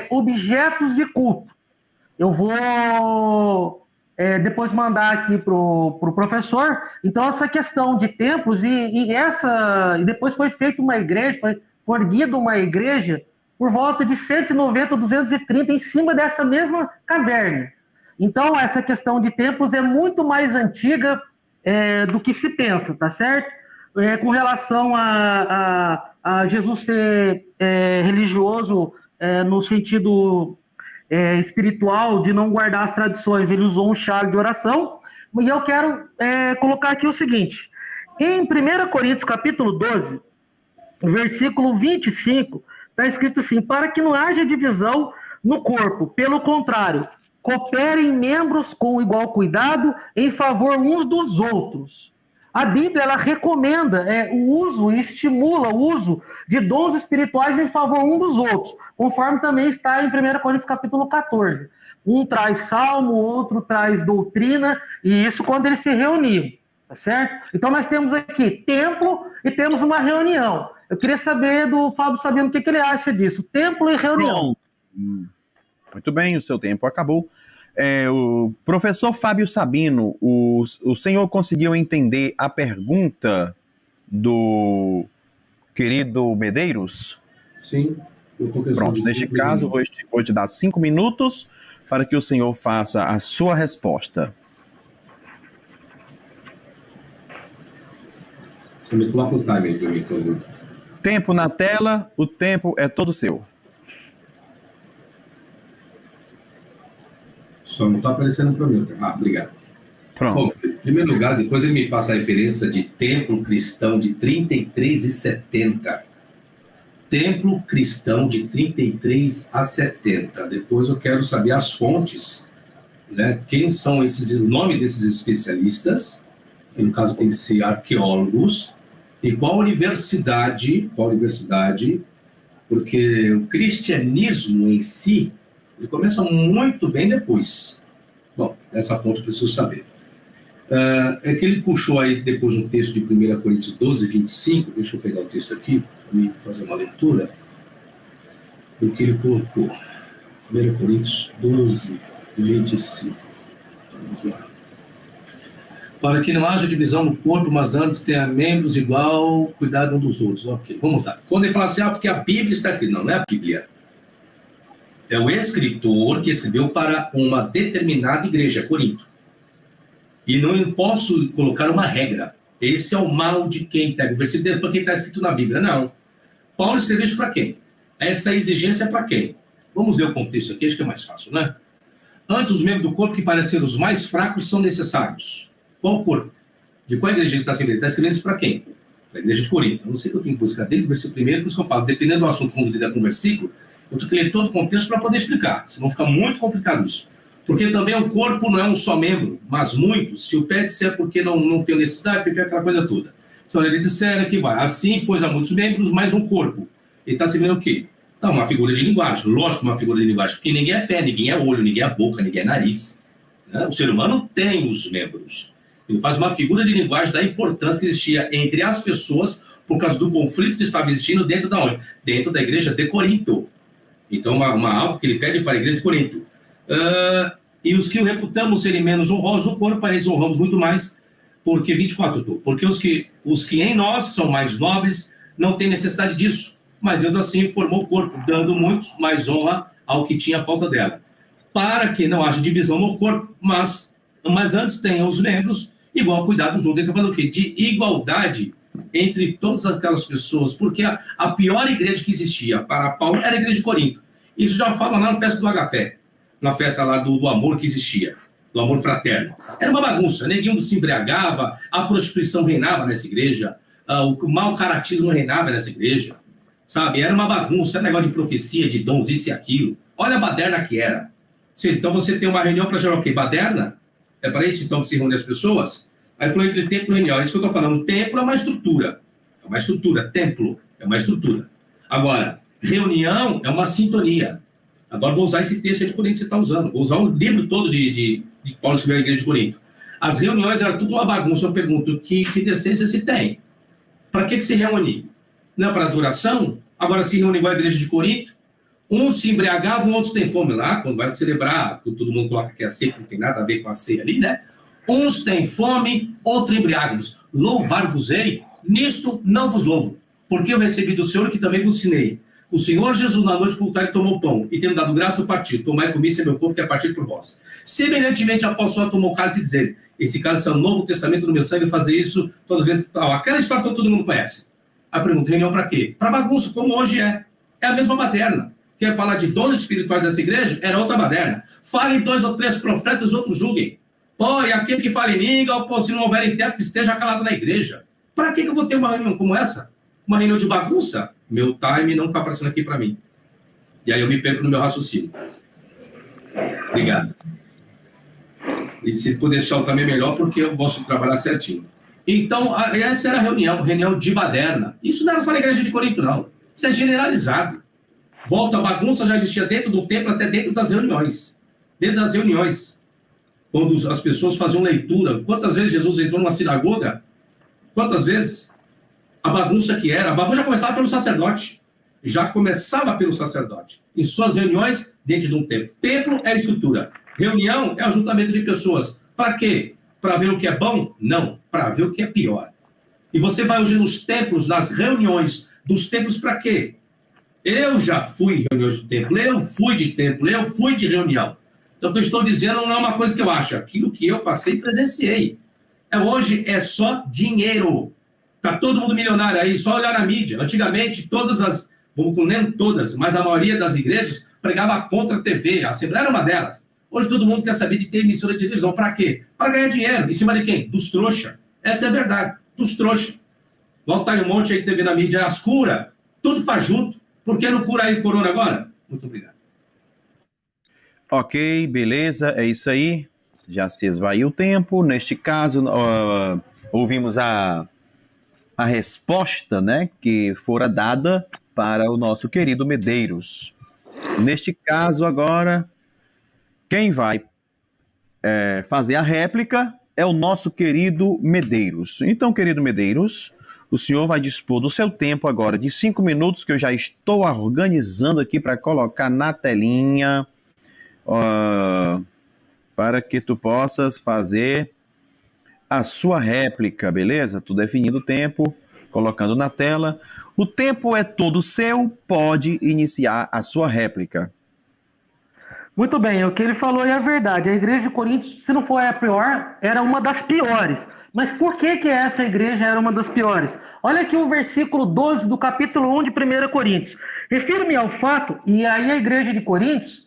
objetos de culto. Eu vou depois mandar aqui para o professor. Então, essa questão de templos e depois foi feita uma igreja, foi erguida uma igreja por volta de 190, 230 em cima dessa mesma caverna. Então, essa questão de templos é muito mais antiga do que se pensa, tá certo? Com relação a Jesus ser religioso no sentido espiritual, de não guardar as tradições, ele usou um chale de oração, e eu quero colocar aqui o seguinte, em 1 Coríntios capítulo 12, versículo 25, está escrito assim, para que não haja divisão no corpo, pelo contrário, cooperem membros com igual cuidado em favor uns dos outros. A Bíblia, ela recomenda o uso e estimula o uso de dons espirituais em favor um dos outros, conforme também está em 1 Coríntios capítulo 14. Um traz salmo, outro traz doutrina, e isso quando eles se reuniam, tá certo? Então nós temos aqui templo e temos uma reunião. Eu queria saber do Fábio Sabino o que ele acha disso, templo e reunião. Muito bem, o seu tempo acabou. O professor Fábio Sabino, o senhor conseguiu entender a pergunta do querido Medeiros? Sim. Pronto, neste caso, vou te dar 5 minutos para que o senhor faça a sua resposta. Você me coloca o time para mim, por favor. Tempo na tela, o tempo é todo seu. Só não está aparecendo para mim. Obrigado. Pronto. Bom, em primeiro lugar, depois ele me passa a referência de templo cristão de 33 e 70. Templo cristão de 33 a 70. Depois eu quero saber as fontes, né? Quem são o nome desses especialistas, que no caso tem que ser arqueólogos, e qual universidade, porque o cristianismo em si, ele começa muito bem depois. Bom, essa fonte eu preciso saber. É que ele puxou aí depois um texto de 1 Coríntios 12, 25, deixa eu pegar o texto aqui, para fazer uma leitura do que ele colocou. 1 Coríntios 12, 25. Vamos lá. Para que não haja divisão no corpo, mas antes tenha membros igual, cuidado um dos outros. Ok, vamos lá. Quando ele fala assim, porque a Bíblia está escrita. Não, não é a Bíblia. É o escritor que escreveu para uma determinada igreja, Corinto. E não posso colocar uma regra. Esse é o mal de quem pega o versículo para quem está escrito na Bíblia. Não. Paulo escreveu isso para quem? Essa exigência é para quem? Vamos ler o contexto aqui, acho que é mais fácil, né? Antes, os membros do corpo que parecem os mais fracos são necessários. Qual corpo? De qual igreja ele está escrevendo? Ele está escrevendo isso para quem? Para a igreja de Corinto. Eu não sei que eu tenho que buscar desde o versículo 1, por isso que eu falo, dependendo do assunto, quando lidar com o versículo, eu tenho que ler todo o contexto para poder explicar, senão fica muito complicado isso. Porque também o corpo não é um só membro, mas muitos. Se o pé disser porque não tem necessidade, porque é aquela coisa toda. Então ele disser que vai. Assim, pois há muitos membros, mais um corpo. Ele está se vendo o quê? Então, uma figura de linguagem. Lógico, uma figura de linguagem. Porque ninguém é pé, ninguém é olho, ninguém é boca, ninguém é nariz. Né? O ser humano tem os membros. Ele faz uma figura de linguagem da importância que existia entre as pessoas por causa do conflito que estava existindo dentro da onde? Dentro da igreja de Corinto. Então, algo que ele pede para a igreja de Corinto. E os que o reputamos serem menos honrosos no corpo, a eles honramos muito mais, porque 24, porque os que em nós são mais nobres não têm necessidade disso, mas Deus assim formou o corpo, dando muitos mais honra ao que tinha falta dela, para que não haja divisão no corpo, mas antes tenham os membros igual cuidado dos outros. Ele está falando o quê? De igualdade entre todas aquelas pessoas, porque a pior igreja que existia para Paulo era a igreja de Corinto. Isso já fala lá na festa do Agapé, na festa lá do amor que existia, do amor fraterno. Era uma bagunça, ninguém se embriagava, a prostituição reinava nessa igreja, o mau caratismo reinava nessa igreja, sabe? Era uma bagunça, era negócio de profecia, de dons, isso e aquilo. Olha a baderna que era. Então você tem uma reunião para gerar o quê? Baderna? É para isso então que se reúne as pessoas? Aí falou entre templo e reunião, é isso que eu estou falando. Templo é uma estrutura, templo é uma estrutura. Agora, reunião é uma sintonia. Agora vou usar esse texto aí de Corinto que você está usando. Vou usar o livro todo de Paulo escreveu a igreja de Corinto. As reuniões eram tudo uma bagunça. Eu pergunto, que decência se tem? Para que se reúne? Não é para adoração? Agora se reúne igual a igreja de Corinto? Uns se embriagavam, outros têm fome lá, quando vai celebrar, todo mundo coloca que é a ceia, que não tem nada a ver com a ceia ali, né? Uns têm fome, outros embriagam-vos. Louvar-vos-ei, nisto não vos louvo, porque eu recebi do Senhor que também vos ensinei. O Senhor Jesus, na noite voltar, tomou pão, e tendo dado graça, eu parti. Tomai comi, isso é meu corpo, que é partido por vós. Semelhantemente, a apóstolo tomou o cálice e dizer, esse cálice é o novo testamento do meu sangue, fazer isso todas as vezes. Aquela história que todo mundo conhece. A pergunta, reunião para quê? Para bagunça, como hoje é. É a mesma baderna. Quer falar de dons espirituais dessa igreja? Era outra baderna. Falem 2 ou 3 profetas, os outros julguem. Pô, e aquele que fala em língua, pô, se não houver intérprete, esteja calado na igreja. Para que eu vou ter uma reunião como essa? Uma reunião de bagunça? Meu time não está aparecendo aqui para mim. E aí eu me perco no meu raciocínio. Obrigado. E se puder deixar o time melhor, porque eu gosto de trabalhar certinho. Então, essa era a reunião de baderna. Isso não era só na igreja de Corinto, não. Isso é generalizado. Volta a bagunça já existia dentro do templo, até dentro das reuniões. Dentro das reuniões. Quando as pessoas faziam leitura. Quantas vezes Jesus entrou numa sinagoga? Quantas vezes? A bagunça que era, a bagunça já começava pelo sacerdote. Já começava pelo sacerdote. Em suas reuniões dentro de um templo. Templo é estrutura. Reunião é ajuntamento de pessoas. Para quê? Para ver o que é bom? Não. Para ver o que é pior. E você vai hoje nos templos, nas reuniões dos templos para quê? Eu já fui em reuniões de templo, eu fui de reunião. Então, o que eu estou dizendo não é uma coisa que eu acho, aquilo que eu passei e presenciei. Hoje é só dinheiro. Está todo mundo milionário aí, só olhar na mídia. Antigamente, nem todas, mas a maioria das igrejas pregava contra a TV, a Assembleia era uma delas. Hoje todo mundo quer saber de ter emissora de televisão. Para quê? Para ganhar dinheiro. Em cima de quem? Dos trouxa. Essa é a verdade, dos trouxa. Volta aí um monte aí que teve na mídia, as cura, tudo faz junto. Por que não cura aí o corona agora? Muito obrigado. Ok, beleza, é isso aí. Já se esvaiu o tempo. Neste caso, ouvimos a resposta, né, que fora dada para o nosso querido Medeiros. Neste caso, agora, quem vai fazer a réplica é o nosso querido Medeiros. Então, querido Medeiros, o senhor vai dispor do seu tempo agora de 5 minutos, que eu já estou organizando aqui para colocar na telinha, para que tu possas fazer a sua réplica, beleza? Tu definindo o tempo, colocando na tela. O tempo é todo seu, pode iniciar a sua réplica. Muito bem, o que ele falou é a verdade. A igreja de Corinto, se não for a pior, era uma das piores. Mas por que essa igreja era uma das piores? Olha aqui o versículo 12 do capítulo 1 de 1 Coríntios. Refiro-me ao fato, e aí a igreja de Coríntios,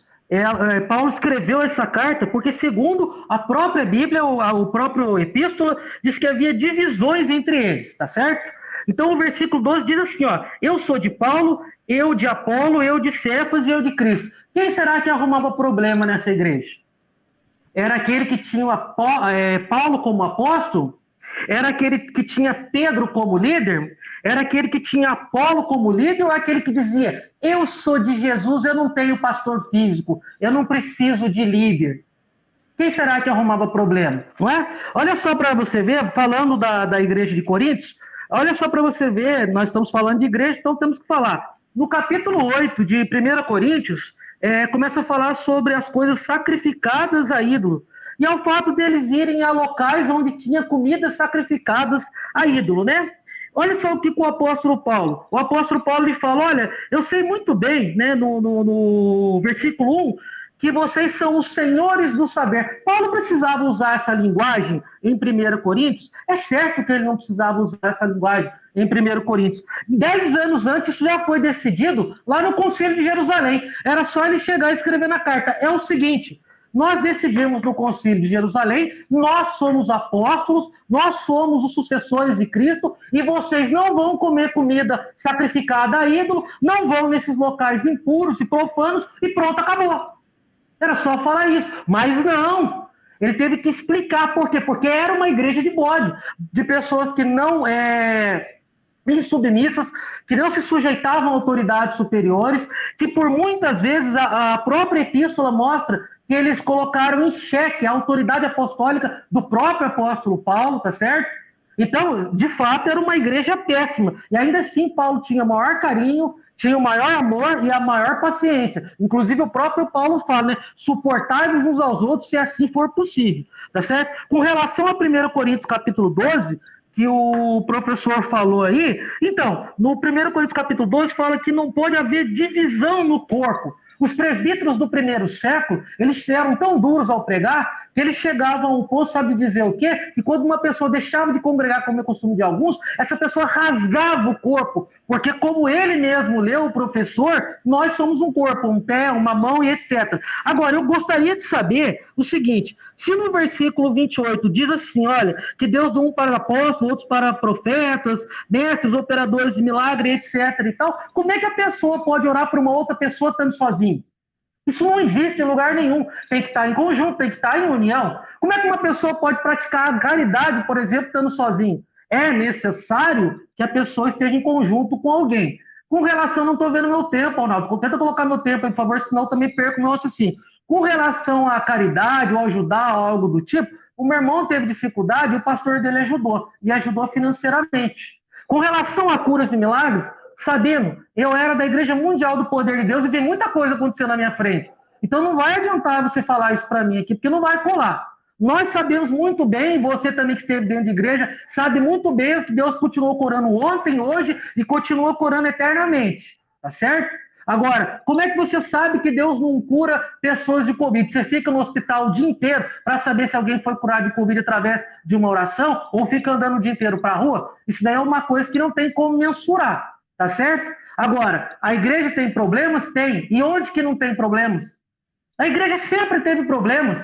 Paulo escreveu essa carta porque, segundo a própria Bíblia, o próprio epístola, diz que havia divisões entre eles, tá certo? Então o versículo 12 diz assim, ó: eu sou de Paulo, eu de Apolo, eu de Cefas e eu de Cristo. Quem será que arrumava problema nessa igreja? Era aquele que tinha Paulo como apóstolo? Era aquele que tinha Pedro como líder? Era aquele que tinha Apolo como líder? Ou aquele que dizia, eu sou de Jesus, eu não tenho pastor físico, eu não preciso de líder? Quem será que arrumava problema? Não é? Olha só para você ver, falando da igreja de Coríntios, olha só para você ver, nós estamos falando de igreja, então temos que falar. No capítulo 8 de 1 Coríntios, começa a falar sobre as coisas sacrificadas a ídolo. E ao fato deles irem a locais onde tinha comidas sacrificadas a ídolo, né? Olha só o que o apóstolo Paulo. O apóstolo Paulo lhe fala, olha, eu sei muito bem, né, no versículo 1, que vocês são os senhores do saber. Paulo precisava usar essa linguagem em 1 Coríntios? É certo que ele não precisava usar essa linguagem em 1 Coríntios. 10 anos antes, isso já foi decidido lá no Concílio de Jerusalém. Era só ele chegar e escrever na carta. É o seguinte, nós decidimos no Concílio de Jerusalém, nós somos apóstolos, nós somos os sucessores de Cristo, e vocês não vão comer comida sacrificada a ídolo, não vão nesses locais impuros e profanos, e pronto, acabou. Era só falar isso, mas não. Ele teve que explicar por quê. Porque era uma igreja de bode, de pessoas que não insubmissas, que não se sujeitavam a autoridades superiores, que por muitas vezes a própria epístola mostra que eles colocaram em xeque a autoridade apostólica do próprio apóstolo Paulo, tá certo? Então, de fato, era uma igreja péssima. E ainda assim, Paulo tinha o maior carinho, tinha o maior amor e a maior paciência. Inclusive, o próprio Paulo fala, né? Suportai-vos uns aos outros, se assim for possível. Tá certo? Com relação a 1 Coríntios, capítulo 12, que o professor falou aí, então, no 1 Coríntios, capítulo 12, fala que não pode haver divisão no corpo. Os presbíteros do primeiro século, eles eram tão duros ao pregar, que eles chegavam ao ponto, sabe dizer o quê? Que quando uma pessoa deixava de congregar, como é costume de alguns, essa pessoa rasgava o corpo, porque como ele mesmo leu, o professor, nós somos um corpo, um pé, uma mão e etc. Agora, eu gostaria de saber o seguinte, se no versículo 28 diz assim, olha, que Deus deu um para apóstolos, outros para profetas, mestres, operadores de milagre, etc. e tal, como é que a pessoa pode orar para uma outra pessoa estando sozinho? Isso não existe em lugar nenhum. Tem que estar em conjunto, tem que estar em união. Como é que uma pessoa pode praticar a caridade, por exemplo, estando sozinho? É necessário que a pessoa esteja em conjunto com alguém. Com relação, não estou vendo meu tempo, Arnaldo. Tenta colocar meu tempo, por favor, senão eu também perco meu raciocínio. Com relação à caridade ou ajudar ou algo do tipo, o meu irmão teve dificuldade e o pastor dele ajudou. E ajudou financeiramente. Com relação a curas e milagres, Sabino, eu era da Igreja Mundial do Poder de Deus e vi muita coisa acontecendo na minha frente. Então não vai adiantar você falar isso para mim aqui, porque não vai colar. Nós sabemos muito bem, você também que esteve dentro de igreja, sabe muito bem que Deus continuou curando ontem, hoje e continua curando eternamente. Tá certo? Agora, como é que você sabe que Deus não cura pessoas de Covid? Você fica no hospital o dia inteiro para saber se alguém foi curado de Covid através de uma oração ou fica andando o dia inteiro para a rua? Isso daí é uma coisa que não tem como mensurar, tá certo? Agora, a igreja tem problemas? Tem. E onde que não tem problemas? A igreja sempre teve problemas.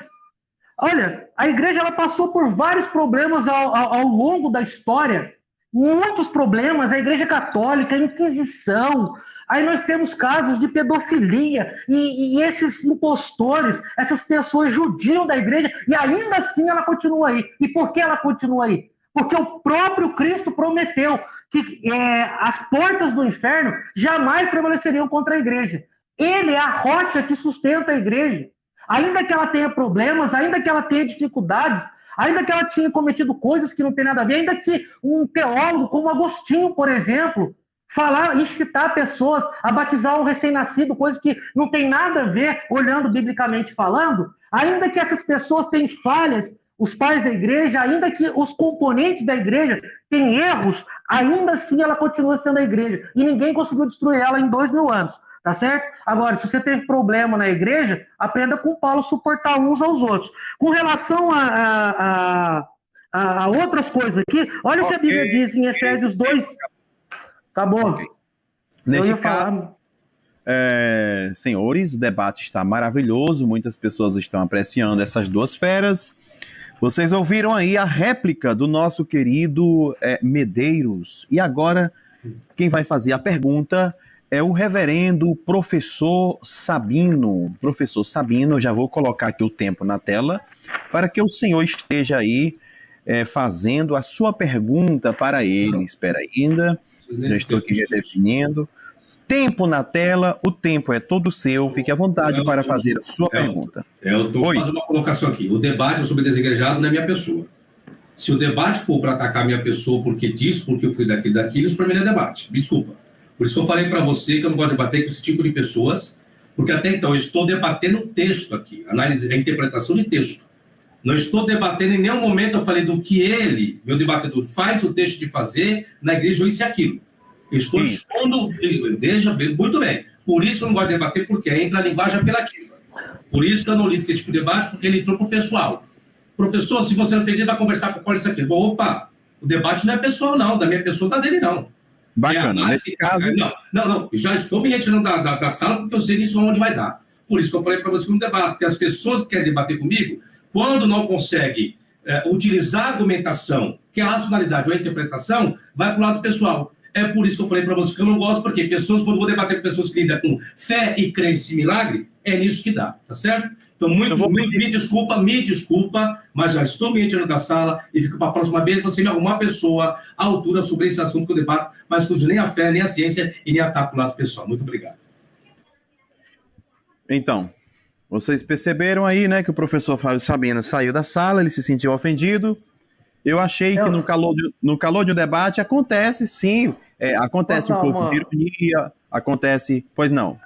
Olha, a igreja ela passou por vários problemas ao longo da história. Muitos problemas. A igreja católica, a Inquisição. Aí nós temos casos de pedofilia. E esses impostores, essas pessoas judiam da igreja. E ainda assim ela continua aí. E por que ela continua aí? Porque o próprio Cristo prometeu que as portas do inferno jamais prevaleceriam contra a igreja. Ele é a rocha que sustenta a igreja. Ainda que ela tenha problemas, ainda que ela tenha dificuldades, ainda que ela tenha cometido coisas que não tem nada a ver, ainda que um teólogo como Agostinho, por exemplo, incitar pessoas a batizar um recém-nascido, coisa que não tem nada a ver, olhando biblicamente falando, ainda que essas pessoas tenham falhas, os pais da igreja, ainda que os componentes da igreja tenham erros, ainda assim ela continua sendo a igreja. E ninguém conseguiu destruir ela em 2000 anos. Tá certo? Agora, se você teve problema na igreja, aprenda com Paulo suportar uns aos outros. Com relação a outras coisas aqui, olha o que a Bíblia diz em Efésios 2. Tá bom. Okay. Neste caso, senhores, o debate está maravilhoso, muitas pessoas estão apreciando essas duas feras. Vocês ouviram aí a réplica do nosso querido Medeiros. E agora, quem vai fazer a pergunta é o reverendo professor Sabino. Professor Sabino, já vou colocar aqui o tempo na tela, para que o senhor esteja aí fazendo a sua pergunta para ele. Espera ainda, já estou aqui redefinindo. Tempo na tela, o tempo é todo seu, fique à vontade para fazer a sua pergunta. Eu estou fazendo uma colocação aqui. O debate sobre desigrejado não é minha pessoa. Se o debate for para atacar minha pessoa porque disso, porque eu fui daquilo, isso para mim não é debate. Me desculpa. Por isso que eu falei para você que eu não gosto de debater com esse tipo de pessoas, porque até então eu estou debatendo um texto aqui, análise, a interpretação de texto. Não estou debatendo em nenhum momento, eu falei do que ele, meu debatedor, faz o texto de fazer na igreja ou isso e aquilo. Eu estou expondo, muito bem. Por isso que eu não gosto de debater, porque entra a linguagem apelativa. Por isso que eu não lido com esse tipo de debate, porque ele entrou para o pessoal. Professor, se você não fez isso, vai conversar com o Paulo isso aqui. Bom, opa, o debate não é pessoal não, da minha pessoa está dele não. Bacana, nesse caso... Não, já estou me retirando da sala porque eu sei isso onde vai dar. Por isso que eu falei para você no debate, porque as pessoas que querem debater comigo, quando não conseguem utilizar a argumentação, que é a racionalidade ou a interpretação, vai para o lado pessoal. É por isso que eu falei para você que eu não gosto, porque pessoas, quando eu vou debater com pessoas que lidam com fé e crença em milagre, é nisso que dá, tá certo? Então, me desculpa, mas já estou me retirando da sala e fico para a próxima vez você me arrumar uma pessoa à altura sobre esse assunto que eu debato, mas cujo nem a fé, nem a ciência e nem ataco o lado pessoal. Muito obrigado. Então, vocês perceberam aí, né, que o professor Fábio Sabino saiu da sala, ele se sentiu ofendido. Eu achei que no calor de um debate acontece, sim, acontece um pouco de ironia, acontece... Pois não.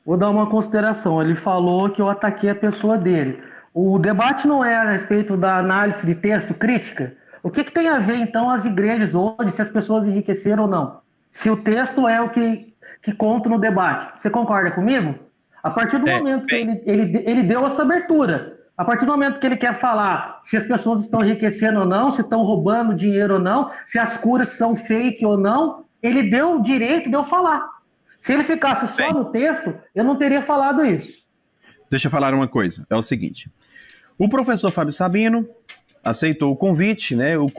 Vou dar uma consideração. Ele falou que eu ataquei a pessoa dele. O debate não é a respeito da análise de texto crítica? O que tem a ver, então, as igrejas hoje, se as pessoas enriqueceram ou não? Se o texto é o que conta no debate. Você concorda comigo? A partir do momento que ele deu essa abertura, a partir do momento que ele quer falar se as pessoas estão enriquecendo ou não, se estão roubando dinheiro ou não, se as curas são fake ou não, ele deu o direito de eu falar. Se ele ficasse só no texto, eu não teria falado isso. Deixa eu falar uma coisa. É o seguinte. O professor Fábio Sabino aceitou o convite, né? Eu o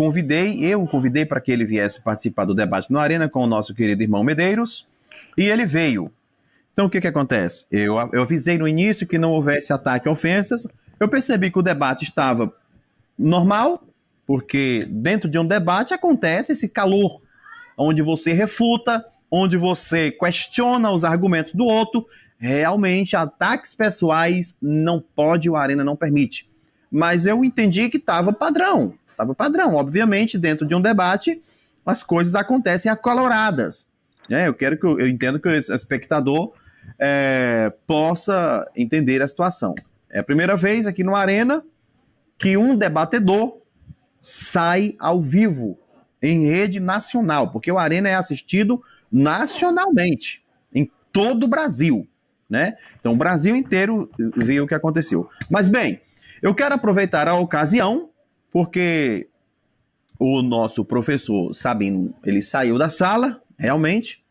convidei para que ele viesse participar do debate no Arena com o nosso querido irmão Medeiros, e ele veio. Então, o que acontece? Eu avisei no início que não houvesse ataque a ofensas. Eu percebi que o debate estava normal, porque dentro de um debate acontece esse calor, onde você refuta, onde você questiona os argumentos do outro. Realmente, ataques pessoais não pode, o Arena não permite. Mas eu entendi que estava padrão. Obviamente, dentro de um debate as coisas acontecem acoloradas. Né? Eu entendo que o espectador possa entender a situação. É a primeira vez aqui no Arena que um debatedor sai ao vivo em rede nacional, porque o Arena é assistido nacionalmente, em todo o Brasil, né? Então o Brasil inteiro viu o que aconteceu. Mas bem, eu quero aproveitar a ocasião, porque o nosso professor Sabino, ele saiu da sala, realmente.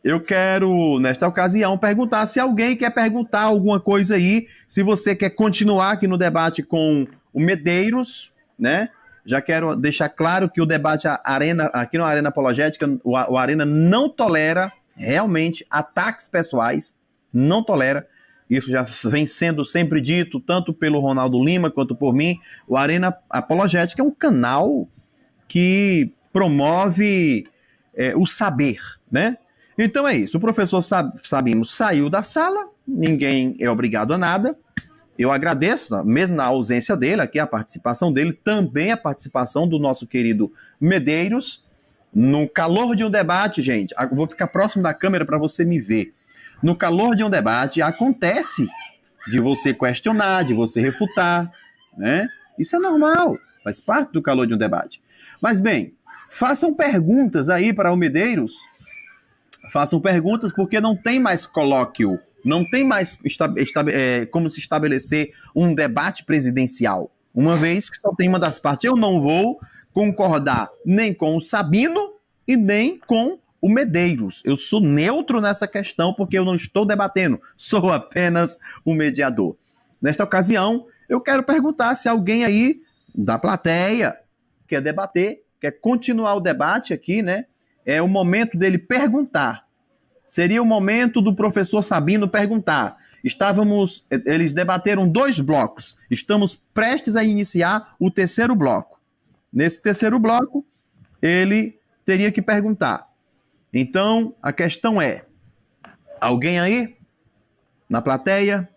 Eu quero, nesta ocasião, perguntar se alguém quer perguntar alguma coisa aí, se você quer continuar aqui no debate com o Medeiros, né? Já quero deixar claro que o debate aqui no Arena Apologética, o Arena não tolera realmente ataques pessoais, não tolera. Isso já vem sendo sempre dito, tanto pelo Ronaldo Lima quanto por mim. O Arena Apologética é um canal que promove o saber, né? Então é isso, o professor Sabino saiu da sala, ninguém é obrigado a nada. Eu agradeço, mesmo na ausência dele, aqui a participação dele, também a participação do nosso querido Medeiros, no calor de um debate, gente. Vou ficar próximo da câmera para você me ver. No calor de um debate, acontece de você questionar, de você refutar, né? Isso é normal, faz parte do calor de um debate. Mas bem, façam perguntas aí para o Medeiros. Façam perguntas, porque não tem mais colóquio, não tem mais como se estabelecer um debate presidencial, uma vez que só tem uma das partes. Eu não vou concordar nem com o Sabino e nem com o Medeiros. Eu sou neutro nessa questão, porque eu não estou debatendo, sou apenas um mediador. Nesta ocasião, eu quero perguntar se alguém aí da plateia quer debater, quer continuar o debate aqui, né? É o momento dele perguntar. Seria o momento do professor Sabino perguntar. Eles debateram 2 blocos. Estamos prestes a iniciar o 3º bloco. Nesse 3º bloco, ele teria que perguntar. Então, a questão é: alguém aí, na plateia,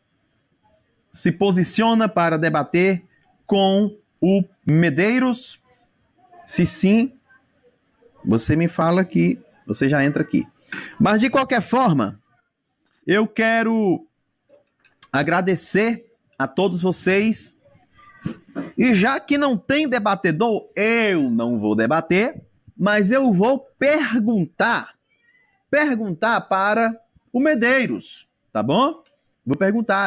se posiciona para debater com o Medeiros? Se sim, você me fala que você já entra aqui. Mas, de qualquer forma, eu quero agradecer a todos vocês. E já que não tem debatedor, eu não vou debater, mas eu vou perguntar para o Medeiros, tá bom?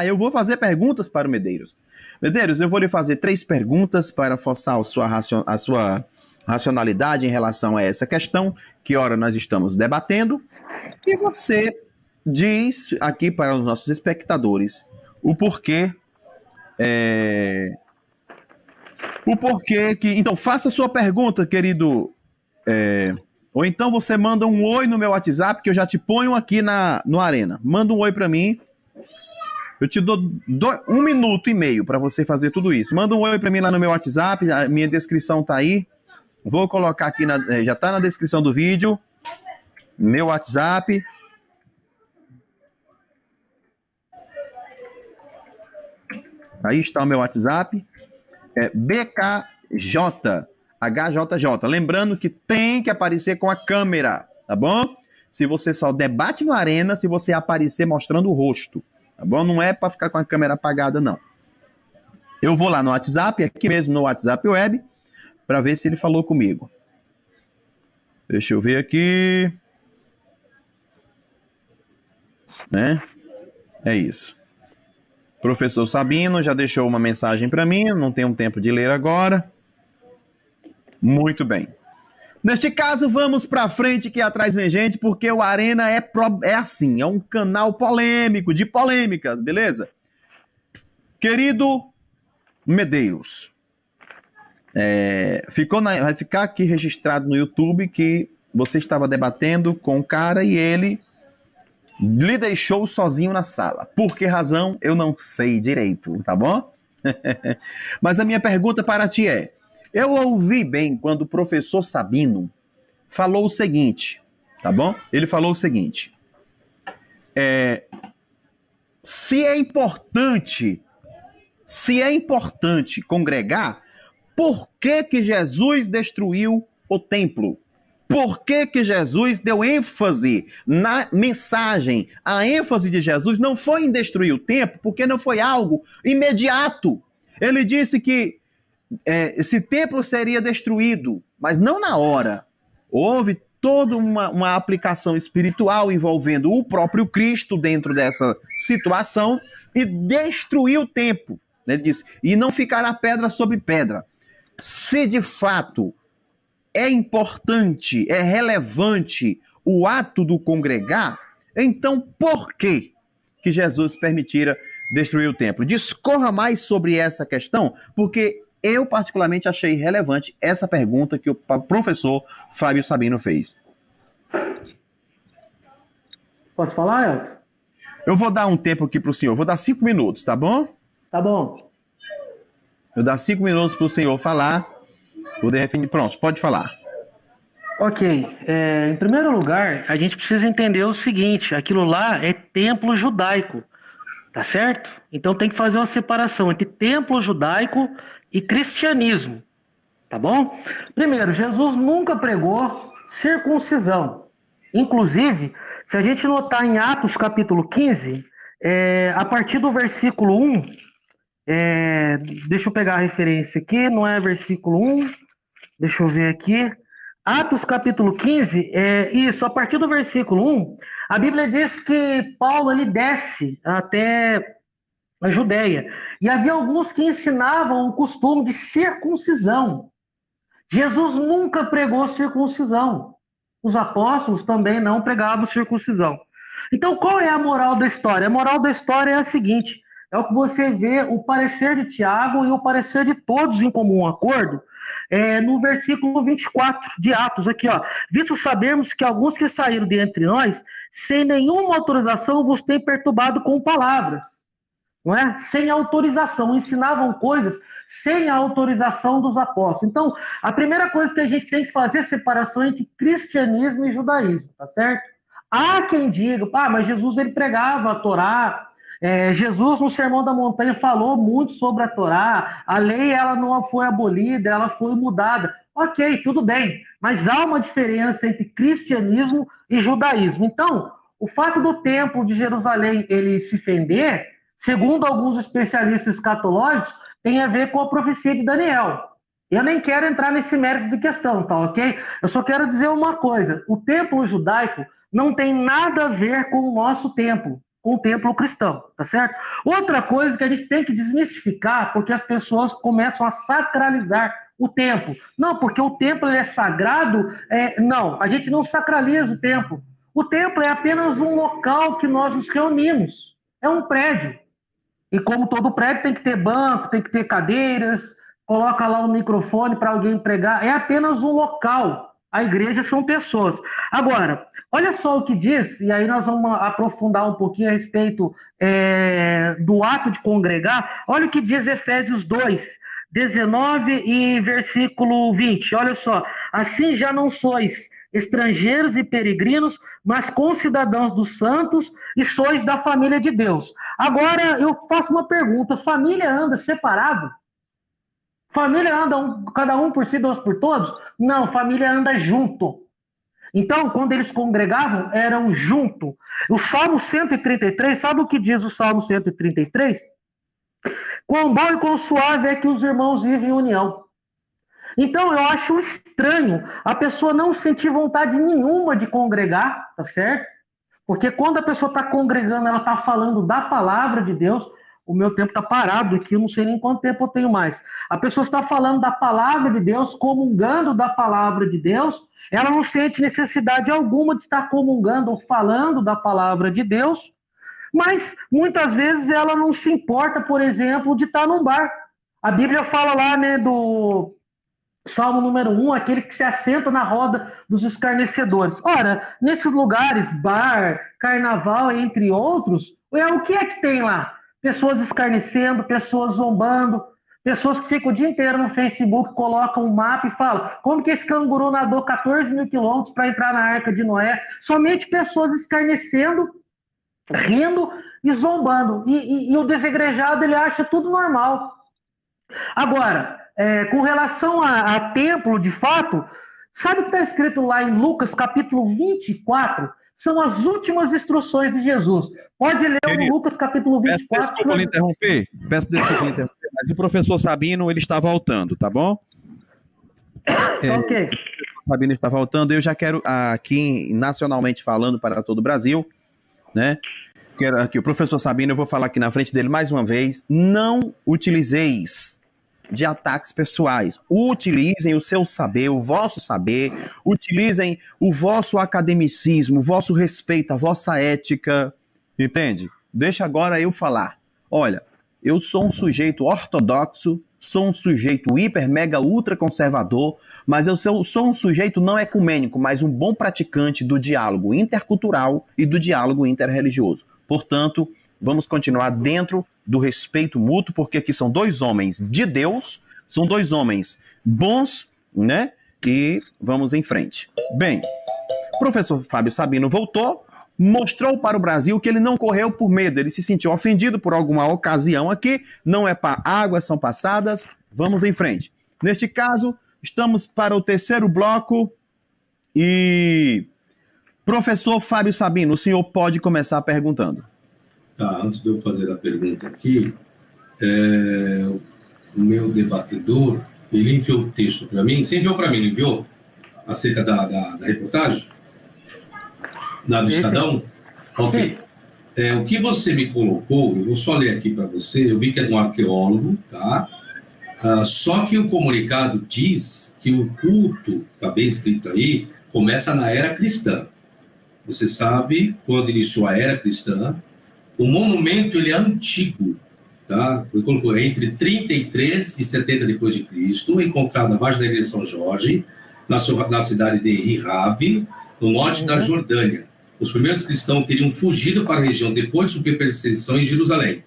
Eu vou fazer perguntas para o Medeiros. Medeiros, eu vou lhe fazer 3 perguntas para forçar a sua racionalidade em relação a essa questão, que ora nós estamos debatendo, e você diz aqui para os nossos espectadores o porquê que... Então, faça a sua pergunta, querido, ou então você manda um oi no meu WhatsApp, que eu já te ponho aqui no Arena. Manda um oi para mim. Eu te dou 1 minuto e meio para você fazer tudo isso. Manda um oi para mim lá no meu WhatsApp, a minha descrição tá aí. Vou colocar aqui, já está na descrição do vídeo, meu WhatsApp. Aí está o meu WhatsApp. É BKJ, HJJ. Lembrando que tem que aparecer com a câmera, tá bom? Se você só debate no Arena, se você aparecer mostrando o rosto, tá bom? Não é para ficar com a câmera apagada, não. Eu vou lá no WhatsApp, aqui mesmo no WhatsApp Web, para ver se ele falou comigo. Deixa eu ver aqui. Né? É isso. Professor Sabino já deixou uma mensagem para mim, não tenho tempo de ler agora. Muito bem. Neste caso, vamos para frente aqui atrás, minha gente, porque o Arena é assim, é um canal polêmico, de polêmicas, beleza? Querido Medeiros, vai ficar aqui registrado no YouTube que você estava debatendo com o cara e ele lhe deixou sozinho na sala. Por que razão? Eu não sei direito, tá bom? Mas a minha pergunta para ti é: eu ouvi bem quando o professor Sabino falou o seguinte, tá bom? Ele falou o seguinte: se é importante congregar, por que que Jesus destruiu o templo? Por que que Jesus deu ênfase na mensagem? A ênfase de Jesus não foi em destruir o templo, porque não foi algo imediato. Ele disse que esse templo seria destruído, mas não na hora. Houve toda uma aplicação espiritual envolvendo o próprio Cristo dentro dessa situação e destruiu o templo. Ele disse, e não ficará pedra sobre pedra. Se de fato é importante, é relevante o ato do congregar, então por que Jesus permitira destruir o templo? Discorra mais sobre essa questão, porque eu particularmente achei relevante essa pergunta que o professor Fábio Sabino fez. Posso falar, Elton? Eu vou dar um tempo aqui para o senhor, vou dar 5 minutos, tá bom? Tá bom. Eu dar 5 minutos para o senhor falar. Pronto, pode falar. Ok. Em primeiro lugar, a gente precisa entender o seguinte: aquilo lá é templo judaico, tá certo? Então tem que fazer uma separação entre templo judaico e cristianismo, tá bom? Primeiro, Jesus nunca pregou circuncisão. Inclusive, se a gente notar em Atos capítulo 15, a partir do versículo 1, deixa eu pegar a referência aqui, não é versículo 1, deixa eu ver aqui. Atos capítulo 15, a partir do versículo 1, a Bíblia diz que Paulo ele desce até a Judéia, e havia alguns que ensinavam o costume de circuncisão. Jesus nunca pregou circuncisão. Os apóstolos também não pregavam circuncisão. Então, qual é a moral da história? A moral da história é a seguinte: é o que você vê, o parecer de Tiago e o parecer de todos em comum acordo, no versículo 24 de Atos, aqui, ó. Visto sabermos que alguns que saíram de entre nós, sem nenhuma autorização, vos têm perturbado com palavras, não é? Sem autorização, ensinavam coisas sem a autorização dos apóstolos. Então, a primeira coisa que a gente tem que fazer é separação entre cristianismo e judaísmo, tá certo? Há quem diga, mas Jesus ele pregava a Torá, Jesus no Sermão da Montanha falou muito sobre a Torá, a lei ela não foi abolida, ela foi mudada. Ok, tudo bem, mas há uma diferença entre cristianismo e judaísmo. Então, o fato do templo de Jerusalém ele se fender, segundo alguns especialistas escatológicos, tem a ver com a profecia de Daniel. Eu nem quero entrar nesse mérito de questão, tá ok? Eu só quero dizer uma coisa: o templo judaico não tem nada a ver com o nosso templo, com o templo cristão, tá certo? Outra coisa que a gente tem que desmistificar, porque as pessoas começam a sacralizar o templo. Não, porque o templo ele é sagrado. Não, a gente não sacraliza o templo. O templo é apenas um local que nós nos reunimos. É um prédio. E como todo prédio tem que ter banco, tem que ter cadeiras, coloca lá um microfone para alguém pregar. É apenas um local. A igreja são pessoas. Agora, olha só o que diz, e aí nós vamos aprofundar um pouquinho a respeito do ato de congregar. Olha o que diz Efésios 2, 19 e versículo 20. Olha só. Assim já não sois estrangeiros e peregrinos, mas concidadãos dos santos e sois da família de Deus. Agora eu faço uma pergunta: família anda separado? Família anda cada um por si, Deus por todos? Não, família anda junto. Então, quando eles congregavam, eram junto. O Salmo 133, sabe o que diz o Salmo 133? Quão bom e quão suave é que os irmãos vivem em união. Então, eu acho estranho a pessoa não sentir vontade nenhuma de congregar, tá certo? Porque quando a pessoa está congregando, ela está falando da palavra de Deus. O meu tempo está parado aqui, eu não sei nem quanto tempo eu tenho mais. A pessoa está falando da palavra de Deus, comungando da palavra de Deus. Ela não sente necessidade alguma de estar comungando ou falando da palavra de Deus. Mas, muitas vezes, ela não se importa, por exemplo, de estar num bar. A Bíblia fala lá, do Salmo número 1, aquele que se assenta na roda dos escarnecedores. Ora, nesses lugares, bar, carnaval, entre outros, o que é que tem lá? Pessoas escarnecendo, pessoas zombando, pessoas que ficam o dia inteiro no Facebook, colocam um mapa e falam: como que esse canguru nadou 14 mil quilômetros para entrar na Arca de Noé? Somente pessoas escarnecendo, rindo e zombando. E o desegrejado, ele acha tudo normal. Agora, com relação a templo, de fato, sabe o que está escrito lá em Lucas, capítulo 24? São as últimas instruções de Jesus. Pode ler o Lucas, capítulo 24. Peço desculpa lhe interromper, mas o professor Sabino, ele está voltando, tá bom? Ok. O Sabino está voltando, eu já quero, aqui, nacionalmente falando para todo o Brasil, né? Quero aqui, o professor Sabino, eu vou falar aqui na frente dele mais uma vez, não utilizeis de ataques pessoais. Utilizem o seu saber, o vosso saber, utilizem o vosso academicismo, o vosso respeito, a vossa ética, entende? Deixa agora eu falar. Olha, eu sou um sujeito ortodoxo, sou um sujeito hiper, mega, ultra conservador, mas eu sou um sujeito não ecumênico, mas um bom praticante do diálogo intercultural e do diálogo interreligioso. Portanto, vamos continuar dentro do respeito mútuo, porque aqui são dois homens de Deus, são dois homens bons, né? E vamos em frente. Bem, o professor Fábio Sabino voltou, mostrou para o Brasil que ele não correu por medo, ele se sentiu ofendido por alguma ocasião aqui, não é para águas são passadas, vamos em frente. Neste caso, estamos para o terceiro bloco e... Professor Fábio Sabino, o senhor pode começar perguntando. Tá, antes de eu fazer a pergunta aqui, o meu debatedor, ele enviou o texto para mim. Você enviou para mim, não enviou? Acerca da reportagem? Do Estadão? Ok. O que você me colocou, eu vou só ler aqui para você, eu vi que é de um arqueólogo, tá? Só que o comunicado diz que o culto, está bem escrito aí, começa na era cristã. Você sabe, quando iniciou a era cristã, o monumento ele é antigo, tá? Ele colocou entre 33 e 70 depois de Cristo, encontrado abaixo da igreja de São Jorge, na cidade de Rihab, no norte da Jordânia. Os primeiros cristãos teriam fugido para a região depois de sofrer perseguição em Jerusalém.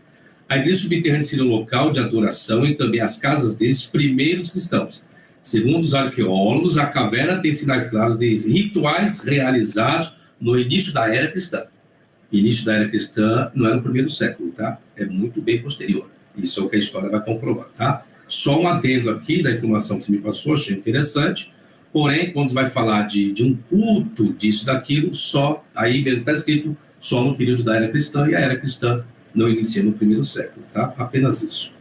A igreja subterrânea seria o local de adoração e também as casas desses primeiros cristãos. Segundo os arqueólogos, a caverna tem sinais claros de rituais realizados no início da era cristã. Início da era cristã não é no primeiro século, tá? É muito bem posterior. Isso é o que a história vai comprovar, tá? Só um adendo aqui da informação que você me passou, achei interessante. Porém, quando vai falar de um culto disso, daquilo, só, aí mesmo está escrito só no período da era cristã, e a era cristã não inicia no primeiro século, tá? Apenas isso.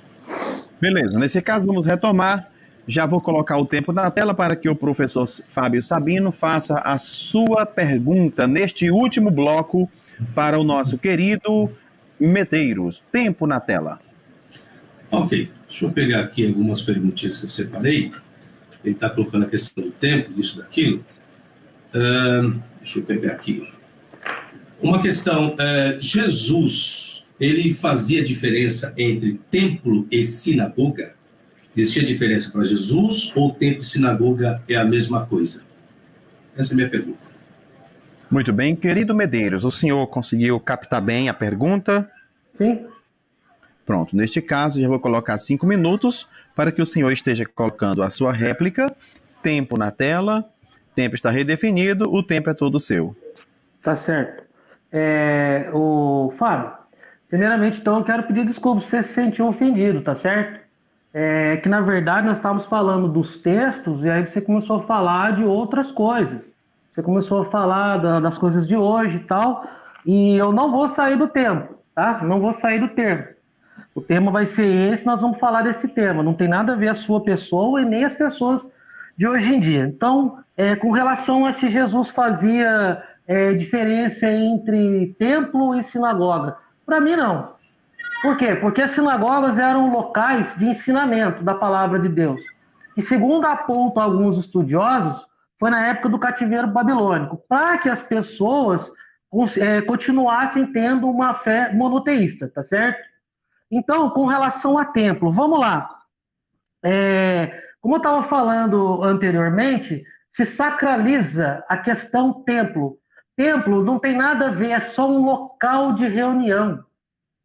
Beleza, nesse caso vamos retomar. Já vou colocar o tempo na tela para que o professor Fábio Sabino faça a sua pergunta neste último bloco para o nosso querido Medeiros. Tempo na tela. Ok, deixa eu pegar aqui algumas perguntinhas que eu separei. Ele está colocando a questão do tempo, disso, daquilo. Deixa eu pegar aqui. Uma questão, Jesus, ele fazia diferença entre templo e sinagoga? Existia diferença para Jesus ou templo e sinagoga é a mesma coisa? Essa é a minha pergunta. Muito bem, querido Medeiros, o senhor conseguiu captar bem a pergunta? Sim. Pronto, neste caso já vou colocar 5 minutos para que o senhor esteja colocando a sua réplica. Tempo na tela, tempo está redefinido, o tempo é todo seu. Tá certo. O Fábio, primeiramente, então, eu quero pedir desculpas se você se sentiu ofendido, tá certo? Que, na verdade, nós estávamos falando dos textos e aí você começou a falar de outras coisas. Você começou a falar das coisas de hoje e tal, e eu não vou sair do tempo, tá? Não vou sair do tema. O tema vai ser esse, nós vamos falar desse tema. Não tem nada a ver a sua pessoa e nem as pessoas de hoje em dia. Então, com relação a se Jesus fazia diferença entre templo e sinagoga, para mim não. Por quê? Porque as sinagogas eram locais de ensinamento da palavra de Deus. E segundo apontam alguns estudiosos, foi na época do cativeiro babilônico, para que as pessoas continuassem tendo uma fé monoteísta, tá certo? Então, com relação a templo, vamos lá. Como eu estava falando anteriormente, se sacraliza a questão templo. Templo não tem nada a ver, é só um local de reunião.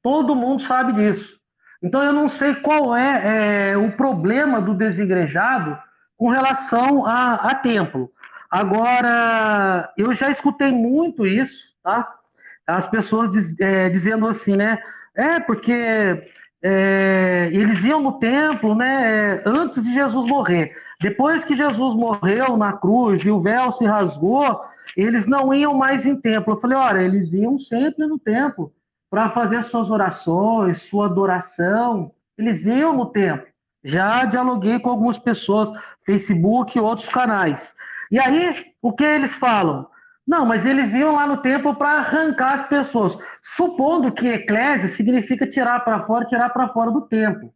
Todo mundo sabe disso. Então, eu não sei qual é o problema do desigrejado com relação a templo. Agora, eu já escutei muito isso, tá? As pessoas dizendo assim, né? Porque eles iam no templo, né, antes de Jesus morrer. Depois que Jesus morreu na cruz e o véu se rasgou, eles não iam mais em templo. Eu falei, olha, eles iam sempre no templo para fazer suas orações, sua adoração. Eles iam no templo. Já dialoguei com algumas pessoas, Facebook e outros canais. E aí, o que eles falam? Não, mas eles iam lá no templo para arrancar as pessoas, supondo que eclésia significa tirar para fora do templo.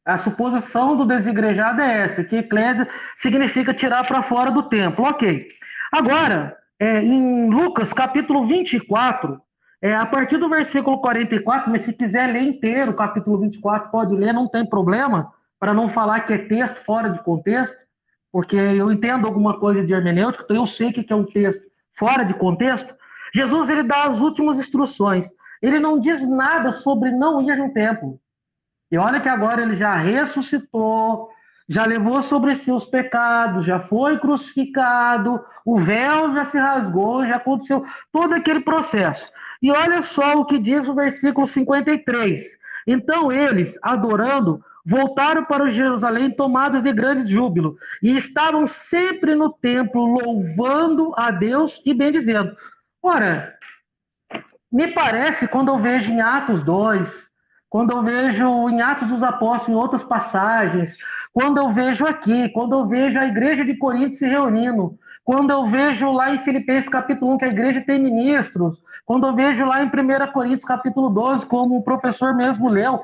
A suposição do desigrejado é essa, que eclésia significa tirar para fora do templo. Ok. Agora, em Lucas capítulo 24, a partir do versículo 44, mas se quiser ler inteiro o capítulo 24, pode ler, não tem problema, para não falar que é texto fora de contexto, porque eu entendo alguma coisa de hermenêutica, então eu sei que é um texto fora de contexto. Jesus, ele dá as últimas instruções. Ele não diz nada sobre não ir no templo. E olha que agora ele já ressuscitou, já levou sobre si os pecados, já foi crucificado, o véu já se rasgou, já aconteceu todo aquele processo. E olha só o que diz o versículo 53. Então eles, adorando, voltaram para Jerusalém tomados de grande júbilo, e estavam sempre no templo louvando a Deus e bendizendo. Ora, me parece, quando eu vejo em Atos 2, quando eu vejo em Atos dos Apóstolos, em outras passagens, quando eu vejo aqui, quando eu vejo a igreja de Corinto se reunindo, quando eu vejo lá em Filipenses capítulo 1 que a igreja tem ministros, quando eu vejo lá em 1 Coríntios capítulo 12, como o professor mesmo leu,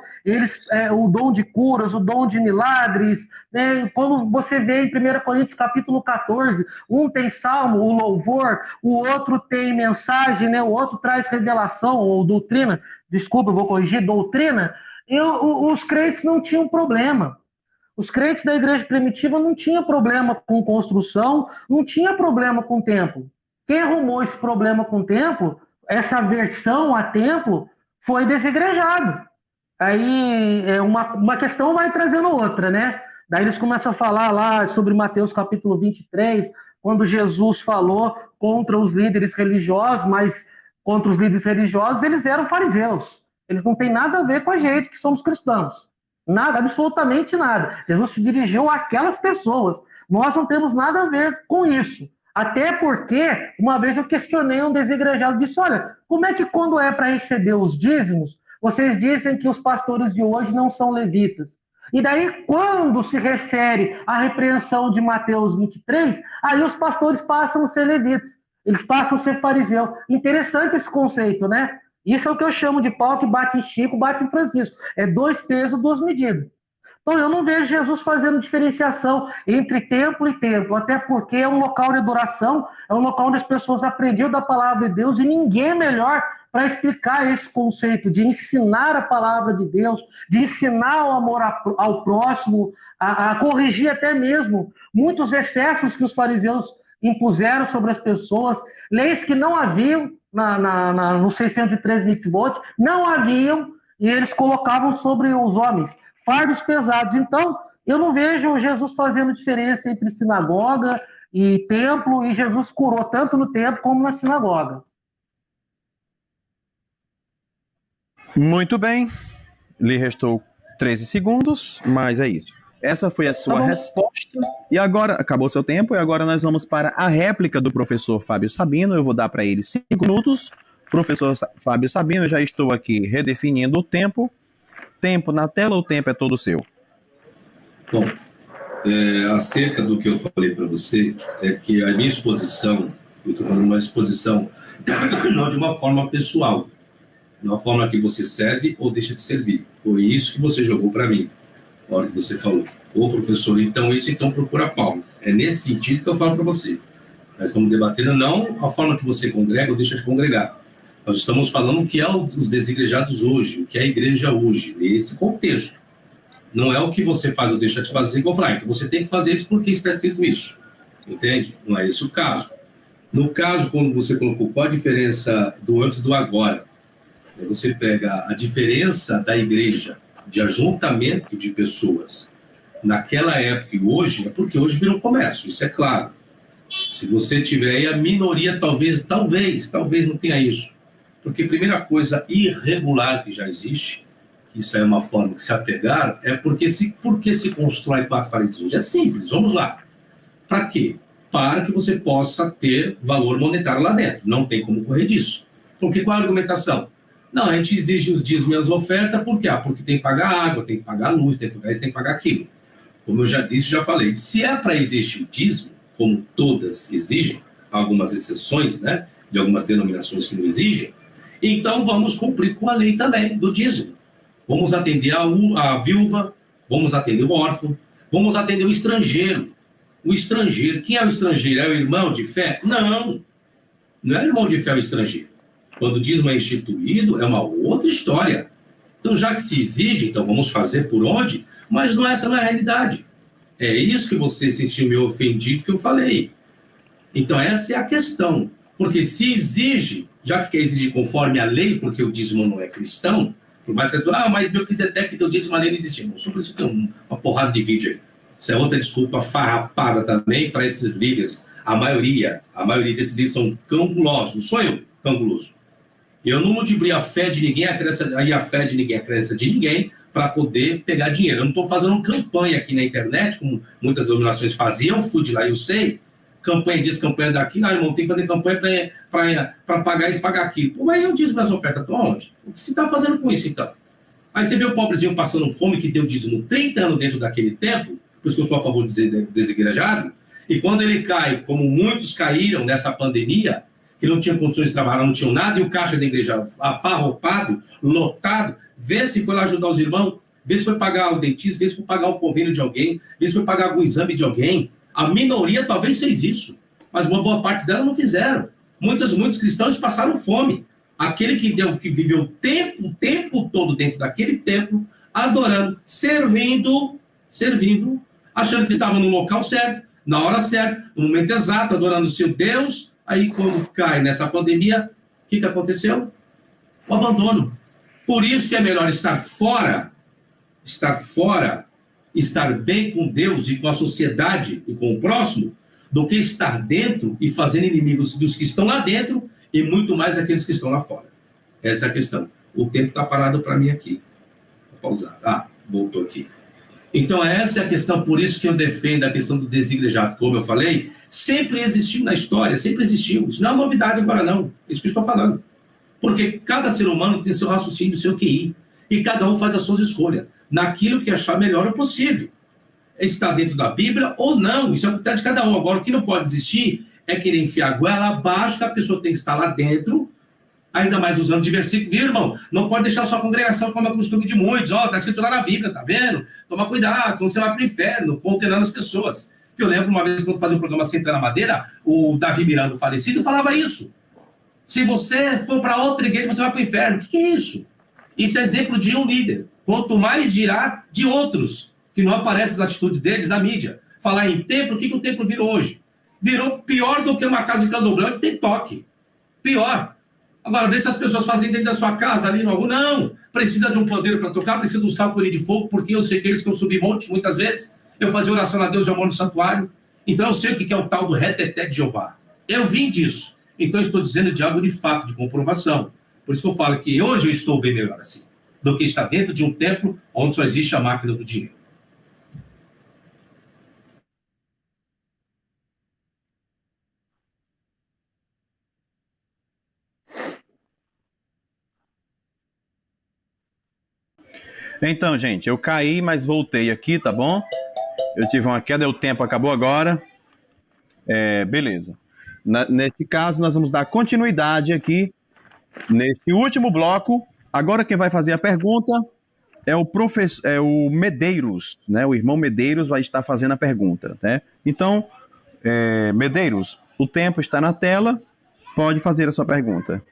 o dom de curas, o dom de milagres, né? Quando você vê em 1 Coríntios capítulo 14, um tem salmo, o louvor, o outro tem mensagem, né? O outro traz revelação ou doutrina, desculpa, eu vou corrigir, doutrina, os crentes não tinham problema. Os crentes da igreja primitiva não tinham problema com construção, não tinha problema com templo. Quem arrumou esse problema com templo, essa aversão a templo, foi desigrejado. Aí uma questão vai trazendo outra, né? Daí eles começam a falar lá sobre Mateus capítulo 23, quando Jesus falou contra os líderes religiosos, mas contra os líderes religiosos eles eram fariseus. Eles não têm nada a ver com a gente que somos cristãos. Nada, absolutamente nada. Jesus se dirigiu àquelas pessoas. Nós não temos nada a ver com isso. Até porque, uma vez eu questionei um desigrejado e disse, olha, como é que quando é para receber os dízimos, vocês dizem que os pastores de hoje não são levitas? E daí, quando se refere à repreensão de Mateus 23, aí os pastores passam a ser levitas. Eles passam a ser fariseus. Interessante esse conceito, né? Isso é o que eu chamo de pau que bate em Chico, bate em Francisco. É 2 pesos, 2 medidas. Então eu não vejo Jesus fazendo diferenciação entre templo e templo, até porque é um local de adoração, é um local onde as pessoas aprendiam da palavra de Deus e ninguém é melhor para explicar esse conceito de ensinar a palavra de Deus, de ensinar o amor ao próximo, a corrigir até mesmo muitos excessos que os fariseus impuseram sobre as pessoas, leis que não haviam no 613 mitzvot, não haviam, e eles colocavam sobre os homens fardos pesados. Então, eu não vejo Jesus fazendo diferença entre sinagoga e templo, e Jesus curou tanto no templo como na sinagoga. Muito bem, lhe restou 13 segundos, mas é isso. Essa foi a sua resposta. E agora, acabou seu tempo, e agora nós vamos para a réplica do professor Fábio Sabino. Eu vou dar para ele 5 minutos. Professor Fábio Sabino, já estou aqui redefinindo o tempo. Tempo na tela, o tempo é todo seu. Bom, acerca do que eu falei para você, é que a minha exposição, eu estou falando uma exposição não de uma forma pessoal, de uma forma que você serve ou deixa de servir. Foi isso que você jogou para mim. A hora que você falou, ô professor, então isso, então procura Paulo. É nesse sentido que eu falo para você. Nós estamos debatendo não a forma que você congrega ou deixa de congregar. Nós estamos falando o que é os desigrejados hoje, o que é a igreja hoje, nesse contexto. Não é o que você faz ou deixa de fazer, que eu vou falar, então você tem que fazer isso porque está escrito isso. Entende? Não é esse o caso. No caso, quando você colocou qual a diferença do antes e do agora, você pega a diferença da igreja de ajuntamento de pessoas naquela época e hoje, é porque hoje virou comércio, isso é claro. Se você tiver aí a minoria, talvez não tenha isso. Porque primeira coisa irregular que já existe, isso é uma forma de se apegar, é porque se constrói 4 paredes hoje? É simples, vamos lá. Para quê? Para que você possa ter valor monetário lá dentro. Não tem como correr disso. Porque qual é a argumentação? Não, a gente exige os dízimos e as ofertas, por quê? Porque tem que pagar água, tem que pagar luz, tem que pagar isso, tem que pagar aquilo. Como eu já disse, já falei, se é para exigir o dízimo, como todas exigem, algumas exceções, né, de algumas denominações que não exigem, então vamos cumprir com a lei também do dízimo. Vamos atender a viúva, vamos atender o órfão, vamos atender o estrangeiro. O estrangeiro, quem é o estrangeiro? É o irmão de fé? Não, não é irmão de fé o estrangeiro. Quando o dízimo é instituído, é uma outra história. Então, já que se exige, então vamos fazer por onde? Mas essa não é a realidade. É isso que você se sentiu meio ofendido que eu falei. Então, essa é a questão. Porque se exige, já que quer exigir conforme a lei, porque o dízimo não é cristão, por mais que mas Melquisedeque teu dízimo, a lei não existia. Não, sobre isso tem uma porrada de vídeo aí. Isso é outra desculpa farrapada também para esses líderes. A maioria desses líderes são cangulosos. Não sou eu, canguloso. Eu não ludibriei a fé de ninguém, a fé de ninguém, a crença de ninguém, para poder pegar dinheiro. Eu não estou fazendo campanha aqui na internet, como muitas denominações faziam, fui de lá e eu sei. Campanha disso, campanha daqui. Não, irmão, tem que fazer campanha para pagar isso, pagar aquilo. Pô, mas eu disse minhas ofertas, estão onde? O que você está fazendo com isso, então? Aí você vê o pobrezinho passando fome, que deu dízimo 30 anos dentro daquele templo, por isso que eu sou a favor de desigrejado, e quando ele cai, como muitos caíram nessa pandemia, que não tinham condições de trabalhar, não tinham nada, e o caixa da igreja afarropado, lotado, vê se foi lá ajudar os irmãos, vê se foi pagar o dentista, vê se foi pagar um convênio de alguém, vê se foi pagar algum exame de alguém. A minoria talvez fez isso, mas uma boa parte dela não fizeram. Muitos cristãos passaram fome. Aquele que viveu o tempo todo dentro daquele templo, adorando, servindo, achando que estavam no local certo, na hora certa, no momento exato, adorando o seu Deus. Aí, quando cai nessa pandemia, o que aconteceu? O abandono. Por isso que é melhor estar fora, estar bem com Deus e com a sociedade e com o próximo, do que estar dentro e fazendo inimigos dos que estão lá dentro e muito mais daqueles que estão lá fora. Essa é a questão. O tempo está parado para mim aqui. Vou pausar. Voltou aqui. Então, essa é a questão, por isso que eu defendo a questão do desigrejado. Como eu falei, sempre existiu na história, sempre existiu. Isso não é novidade agora, não. Isso que eu estou falando. Porque cada ser humano tem seu raciocínio, seu QI. E cada um faz as suas escolhas, naquilo que achar melhor ou possível. Está dentro da Bíblia ou não, isso é o critério de cada um. Agora, o que não pode existir é querer enfiar a goela abaixo, que a pessoa tem que estar lá dentro, ainda mais usando de versículo, viu, irmão? Não pode deixar sua congregação como é costume de muitos. Está escrito lá na Bíblia, tá vendo? Toma cuidado, senão você vai para o inferno, condenando as pessoas. Eu lembro uma vez, quando fazia o programa Sentando na Madeira, o Davi Miranda, o falecido, falava isso. Se você for para outra igreja, você vai para o inferno. O que é isso? Isso é exemplo de um líder. Quanto mais dirá de outros, que não aparecem as atitudes deles na mídia. Falar em templo, o que o templo virou hoje? Virou pior do que uma casa de candomblé onde tem toque. Pior. Agora, vê se as pessoas fazem dentro da sua casa, ali no algum. Não, precisa de um pandeiro para tocar, precisa de um saco de fogo, porque eu sei que eles que eu subi monte muitas vezes. Eu fazia oração a Deus, eu moro no santuário. Então eu sei o que é o tal do reteté de Jeová. Eu vim disso. Então eu estou dizendo de algo de fato, de comprovação. Por isso que eu falo que hoje eu estou bem melhor assim, do que estar dentro de um templo onde só existe a máquina do dinheiro. Então, gente, eu caí, mas voltei aqui, tá bom? Eu tive uma queda, o tempo acabou agora. Beleza. Neste caso, nós vamos dar continuidade aqui neste último bloco. Agora quem vai fazer a pergunta é o Medeiros, né? O irmão Medeiros vai estar fazendo a pergunta, né? Então, Medeiros, o tempo está na tela, pode fazer a sua pergunta.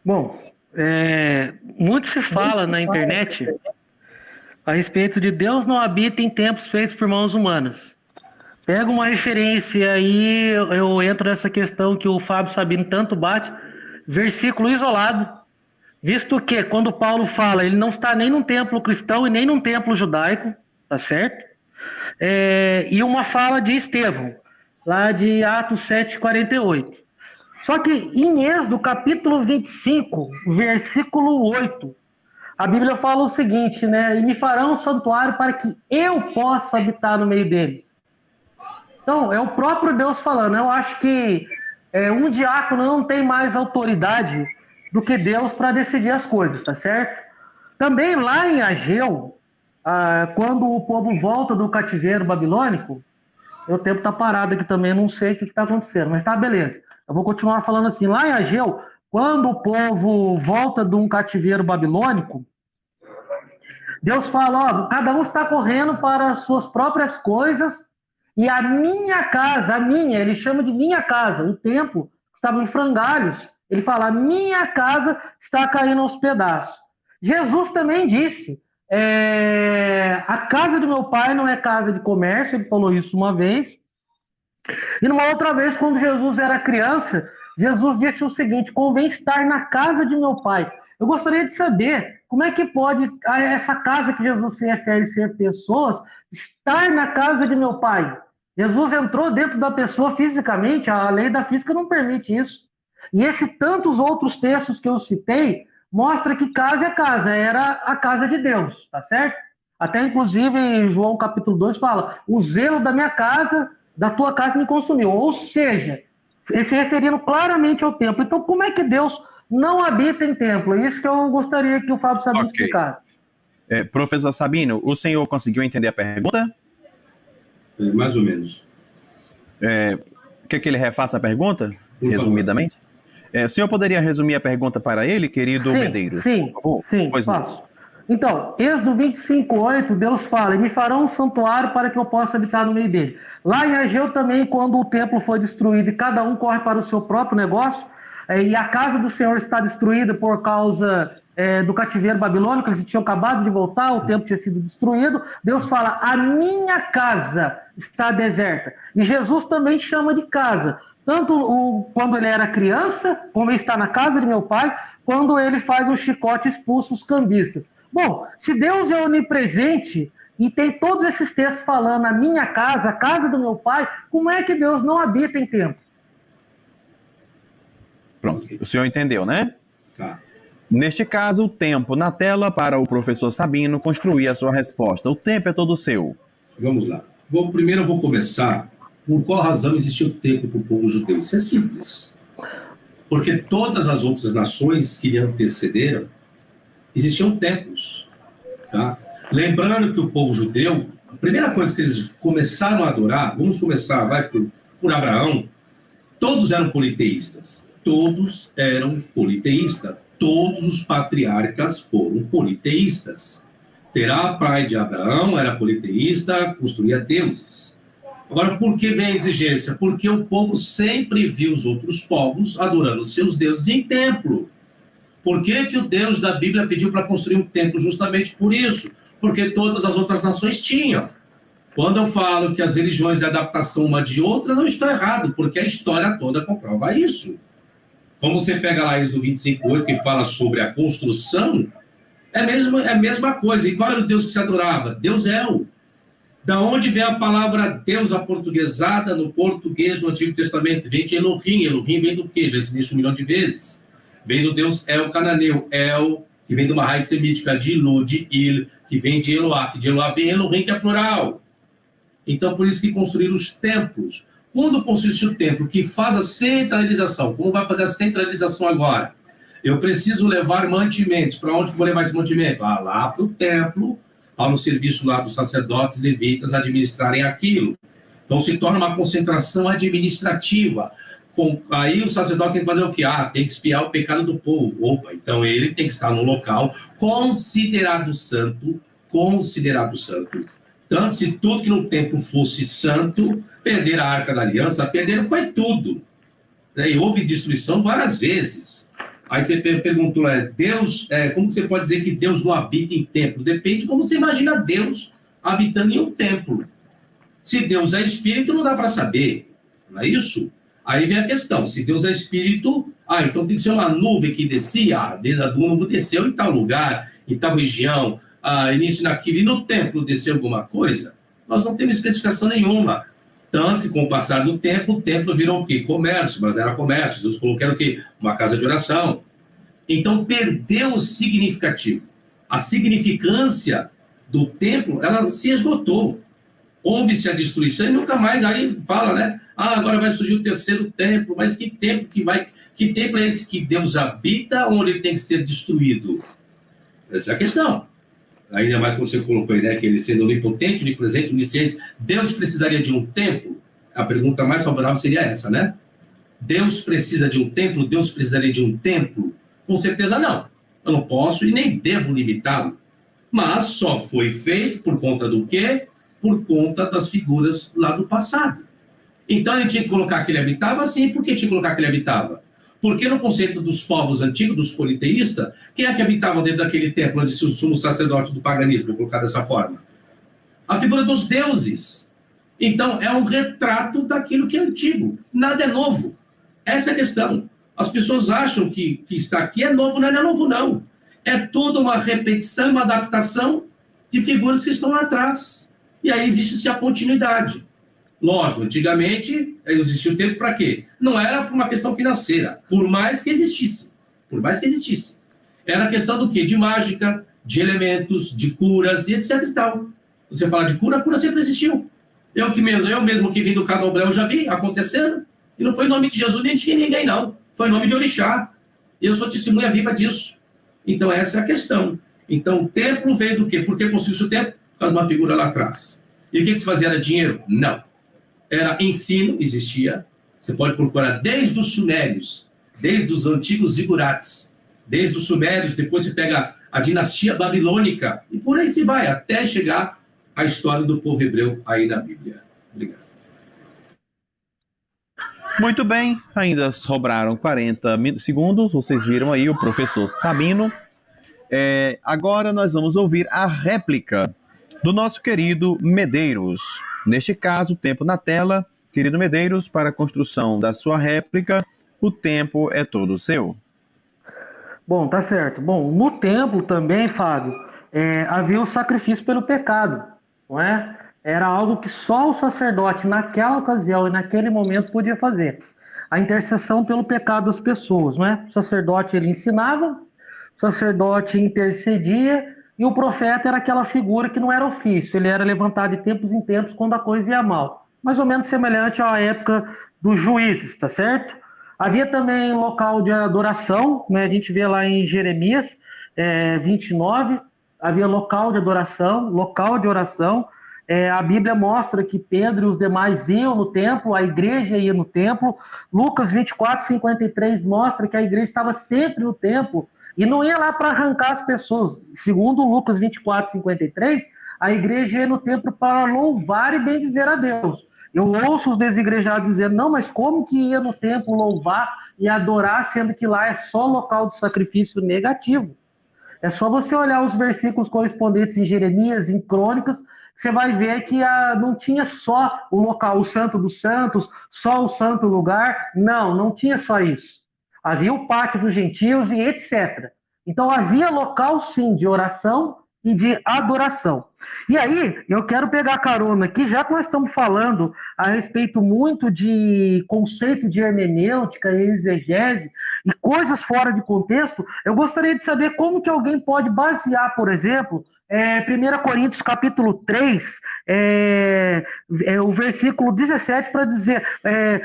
Bom, muito se fala na internet a respeito de Deus não habita em templos feitos por mãos humanas. Pega uma referência aí, eu entro nessa questão que o Fábio Sabino tanto bate, versículo isolado, visto que quando Paulo fala, ele não está nem num templo cristão e nem num templo judaico, tá certo? E uma fala de Estevão, lá de Atos 7:48. Só que em Êxodo, capítulo 25, versículo 8, a Bíblia fala o seguinte, né? E me farão um santuário para que eu possa habitar no meio deles. Então, é o próprio Deus falando. Eu acho que um diácono não tem mais autoridade do que Deus para decidir as coisas, tá certo? Também lá em Ageu, quando o povo volta do cativeiro babilônico, o tempo está parado aqui também, não sei o que está acontecendo, mas tá, beleza. Eu vou continuar falando assim. Lá em Ageu, quando o povo volta de um cativeiro babilônico, Deus fala, ó, cada um está correndo para as suas próprias coisas e a minha casa, ele chama de minha casa, o templo estava em frangalhos, ele fala, a minha casa está caindo aos pedaços. Jesus também disse, a casa do meu pai não é casa de comércio, ele falou isso uma vez. E numa outra vez, quando Jesus era criança, Jesus disse o seguinte, convém estar na casa de meu pai. Eu gostaria de saber como é que pode essa casa que Jesus se refere ser pessoas, estar na casa de meu pai. Jesus entrou dentro da pessoa fisicamente, a lei da física não permite isso. E tantos outros textos que eu citei, mostra que casa é casa, era a casa de Deus, tá certo? Até inclusive João capítulo 2 fala, o zelo da minha casa, da tua casa me consumiu. Ou seja, se referindo claramente ao templo. Então como é que Deus não habita em templo? É isso que eu gostaria que o Fábio Sabino explicasse. Professor Sabino, o senhor conseguiu entender a pergunta? Mais ou menos. Quer que ele refaça a pergunta, resumidamente? O senhor poderia resumir a pergunta para ele, querido Medeiros, por favor? Sim, faço. Então, Êxodo 25:8, Deus fala, e me farão um santuário para que eu possa habitar no meio dele. Lá em Ageu também, quando o templo foi destruído e cada um corre para o seu próprio negócio, e a casa do Senhor está destruída por causa do cativeiro babilônico, eles tinham acabado de voltar, o templo tinha sido destruído, Deus fala, a minha casa está deserta. E Jesus também chama de casa, tanto quando ele era criança, como ele está na casa de meu pai, quando ele faz um chicote e expulsa os cambistas. Bom, se Deus é onipresente e tem todos esses textos falando a minha casa, a casa do meu pai, como é que Deus não habita em templo? Pronto, o senhor entendeu, né? Tá. Neste caso, o tempo na tela para o professor Sabino construir a sua resposta. O tempo é todo seu. Vamos lá. Primeiro eu vou começar por qual razão existiu o templo para o povo judeu. Isso é simples. Porque todas as outras nações que lhe antecederam existiam templos. Tá? Lembrando que o povo judeu, a primeira coisa que eles começaram a adorar, vamos começar, por Abraão, todos eram politeístas. Todos eram politeístas. Todos os patriarcas foram politeístas. Terá, pai de Abraão, era politeísta, construía deuses. Agora, por que vem a exigência? Porque o povo sempre viu os outros povos adorando seus deuses em templo. Por que que o Deus da Bíblia pediu para construir um templo? Justamente por isso. Porque todas as outras nações tinham. Quando eu falo que as religiões é adaptação uma de outra, não estou errado, porque a história toda comprova isso. Como você pega lá Êxodo 25:8, que fala sobre a construção, é a mesma coisa. E qual era o Deus que se adorava? Deus El. Da onde vem a palavra Deus aportuguesada no português no Antigo Testamento? Vem de Elohim. Elohim vem do quê? Já disse isso 1 milhão de vezes. Vem do Deus El cananeu. El, que vem de uma raiz semítica de Ilu, de Il, que vem de Eloá, que de Eloá vem Elohim, que é plural. Então, por isso que construíram os templos. Quando consiste o templo que faz a centralização, como vai fazer a centralização agora? Eu preciso levar mantimentos. Para onde eu vou levar esse mantimento? Lá para o templo, para o serviço lá dos sacerdotes e levitas administrarem aquilo. Então se torna uma concentração administrativa. Aí o sacerdote tem que fazer o quê? Tem que expiar o pecado do povo. Opa, então ele tem que estar no local considerado santo. Tanto se tudo que no templo fosse santo, perder a Arca da Aliança, perder foi tudo. E houve destruição várias vezes. Aí você perguntou, Deus, como você pode dizer que Deus não habita em templo? Depende de como você imagina Deus habitando em um templo. Se Deus é espírito, não dá para saber. Não é isso? Aí vem a questão, se Deus é espírito, então tem que ser uma nuvem que descia, desde a nuvem desceu em tal lugar, em tal região, início naquilo, e no templo desceu alguma coisa, nós não temos especificação nenhuma. Tanto que com o passar do tempo, o templo virou o quê? Comércio, mas não era comércio. Deus falou que era o quê? Uma casa de oração. Então perdeu o significativo. A significância do templo, ela se esgotou. Houve-se a destruição e nunca mais, aí fala, né? Agora vai surgir o terceiro templo, mas que templo que templo é esse que Deus habita ou ele tem que ser destruído? Essa é a questão. Ainda mais como você colocou aí, né? Que ele sendo onipotente, onipresente, onisciente, Deus precisaria de um templo? A pergunta mais favorável seria essa, né? Deus precisa de um templo? Deus precisaria de um templo? Com certeza não. Eu não posso e nem devo limitá-lo. Mas só foi feito por conta do quê? Por conta das figuras lá do passado. Então ele tinha que colocar que ele habitava, sim. Por que tinha que colocar que ele habitava? Porque no conceito dos povos antigos, dos politeístas, quem é que habitava dentro daquele templo onde se o sumo sacerdote do paganismo, vou colocar dessa forma? A figura dos deuses. Então é um retrato daquilo que é antigo. Nada é novo. Essa é a questão. As pessoas acham que está aqui é novo, não é novo não. É toda uma repetição, uma adaptação de figuras que estão lá atrás. E aí existe-se a continuidade. Lógico, antigamente existia o tempo para quê? Não era por uma questão financeira, por mais que existisse. Por mais que existisse. Era questão do quê? De mágica, de elementos, de curas e etc e tal. Você fala de cura, a cura sempre existiu. Eu mesmo que vim do Candomblé, eu já vi acontecendo. E não foi em nome de Jesus nem de ninguém, não. Foi em nome de Orixá. E eu sou testemunha viva disso. Então essa é a questão. Então o templo veio do quê? Por que construiu-se o templo? Por causa de uma figura lá atrás. E o que se fazia? Era dinheiro? Não. Era ensino, existia. Você pode procurar desde os sumérios, desde os antigos zigurates, desde os sumérios, depois você pega a dinastia babilônica, e por aí se vai, até chegar à história do povo hebreu aí na Bíblia. Obrigado. Muito bem, ainda sobraram 40 segundos, vocês viram aí o professor Sabino. Agora nós vamos ouvir a réplica do nosso querido Medeiros. Neste caso, tempo na tela. Querido Medeiros, para a construção da sua réplica, o tempo é todo seu. Bom, tá certo. Bom, no templo também, Fábio, havia o sacrifício pelo pecado, não é? Era algo que só o sacerdote, naquela ocasião e naquele momento, podia fazer. A intercessão pelo pecado das pessoas, não é? O sacerdote, ele ensinava, o sacerdote intercedia, e o profeta era aquela figura que não era ofício, ele era levantado de tempos em tempos quando a coisa ia mal. Mais ou menos semelhante à época dos juízes, tá certo? Havia também local de adoração, né? A gente vê lá em Jeremias 29, havia local de adoração, local de oração. A Bíblia mostra que Pedro e os demais iam no templo, a igreja ia no templo. Lucas 24, 53 mostra que a igreja estava sempre no templo e não ia lá para arrancar as pessoas. Segundo Lucas 24, 53, a igreja ia no templo para louvar e bendizer a Deus. Eu ouço os desigrejados dizendo, não, mas como que ia no templo louvar e adorar, sendo que lá é só local de sacrifício negativo? É só você olhar os versículos correspondentes em Jeremias, em Crônicas, você vai ver que não tinha só o local, o Santo dos Santos, só o santo lugar. Não tinha só isso. Havia o pátio dos gentios e etc. Então havia local, sim, de oração e de adoração. E aí, eu quero pegar carona aqui, já que nós estamos falando a respeito muito de conceito de hermenêutica e exegese e coisas fora de contexto, eu gostaria de saber como que alguém pode basear, por exemplo, 1 Coríntios capítulo 3, o versículo 17, para dizer,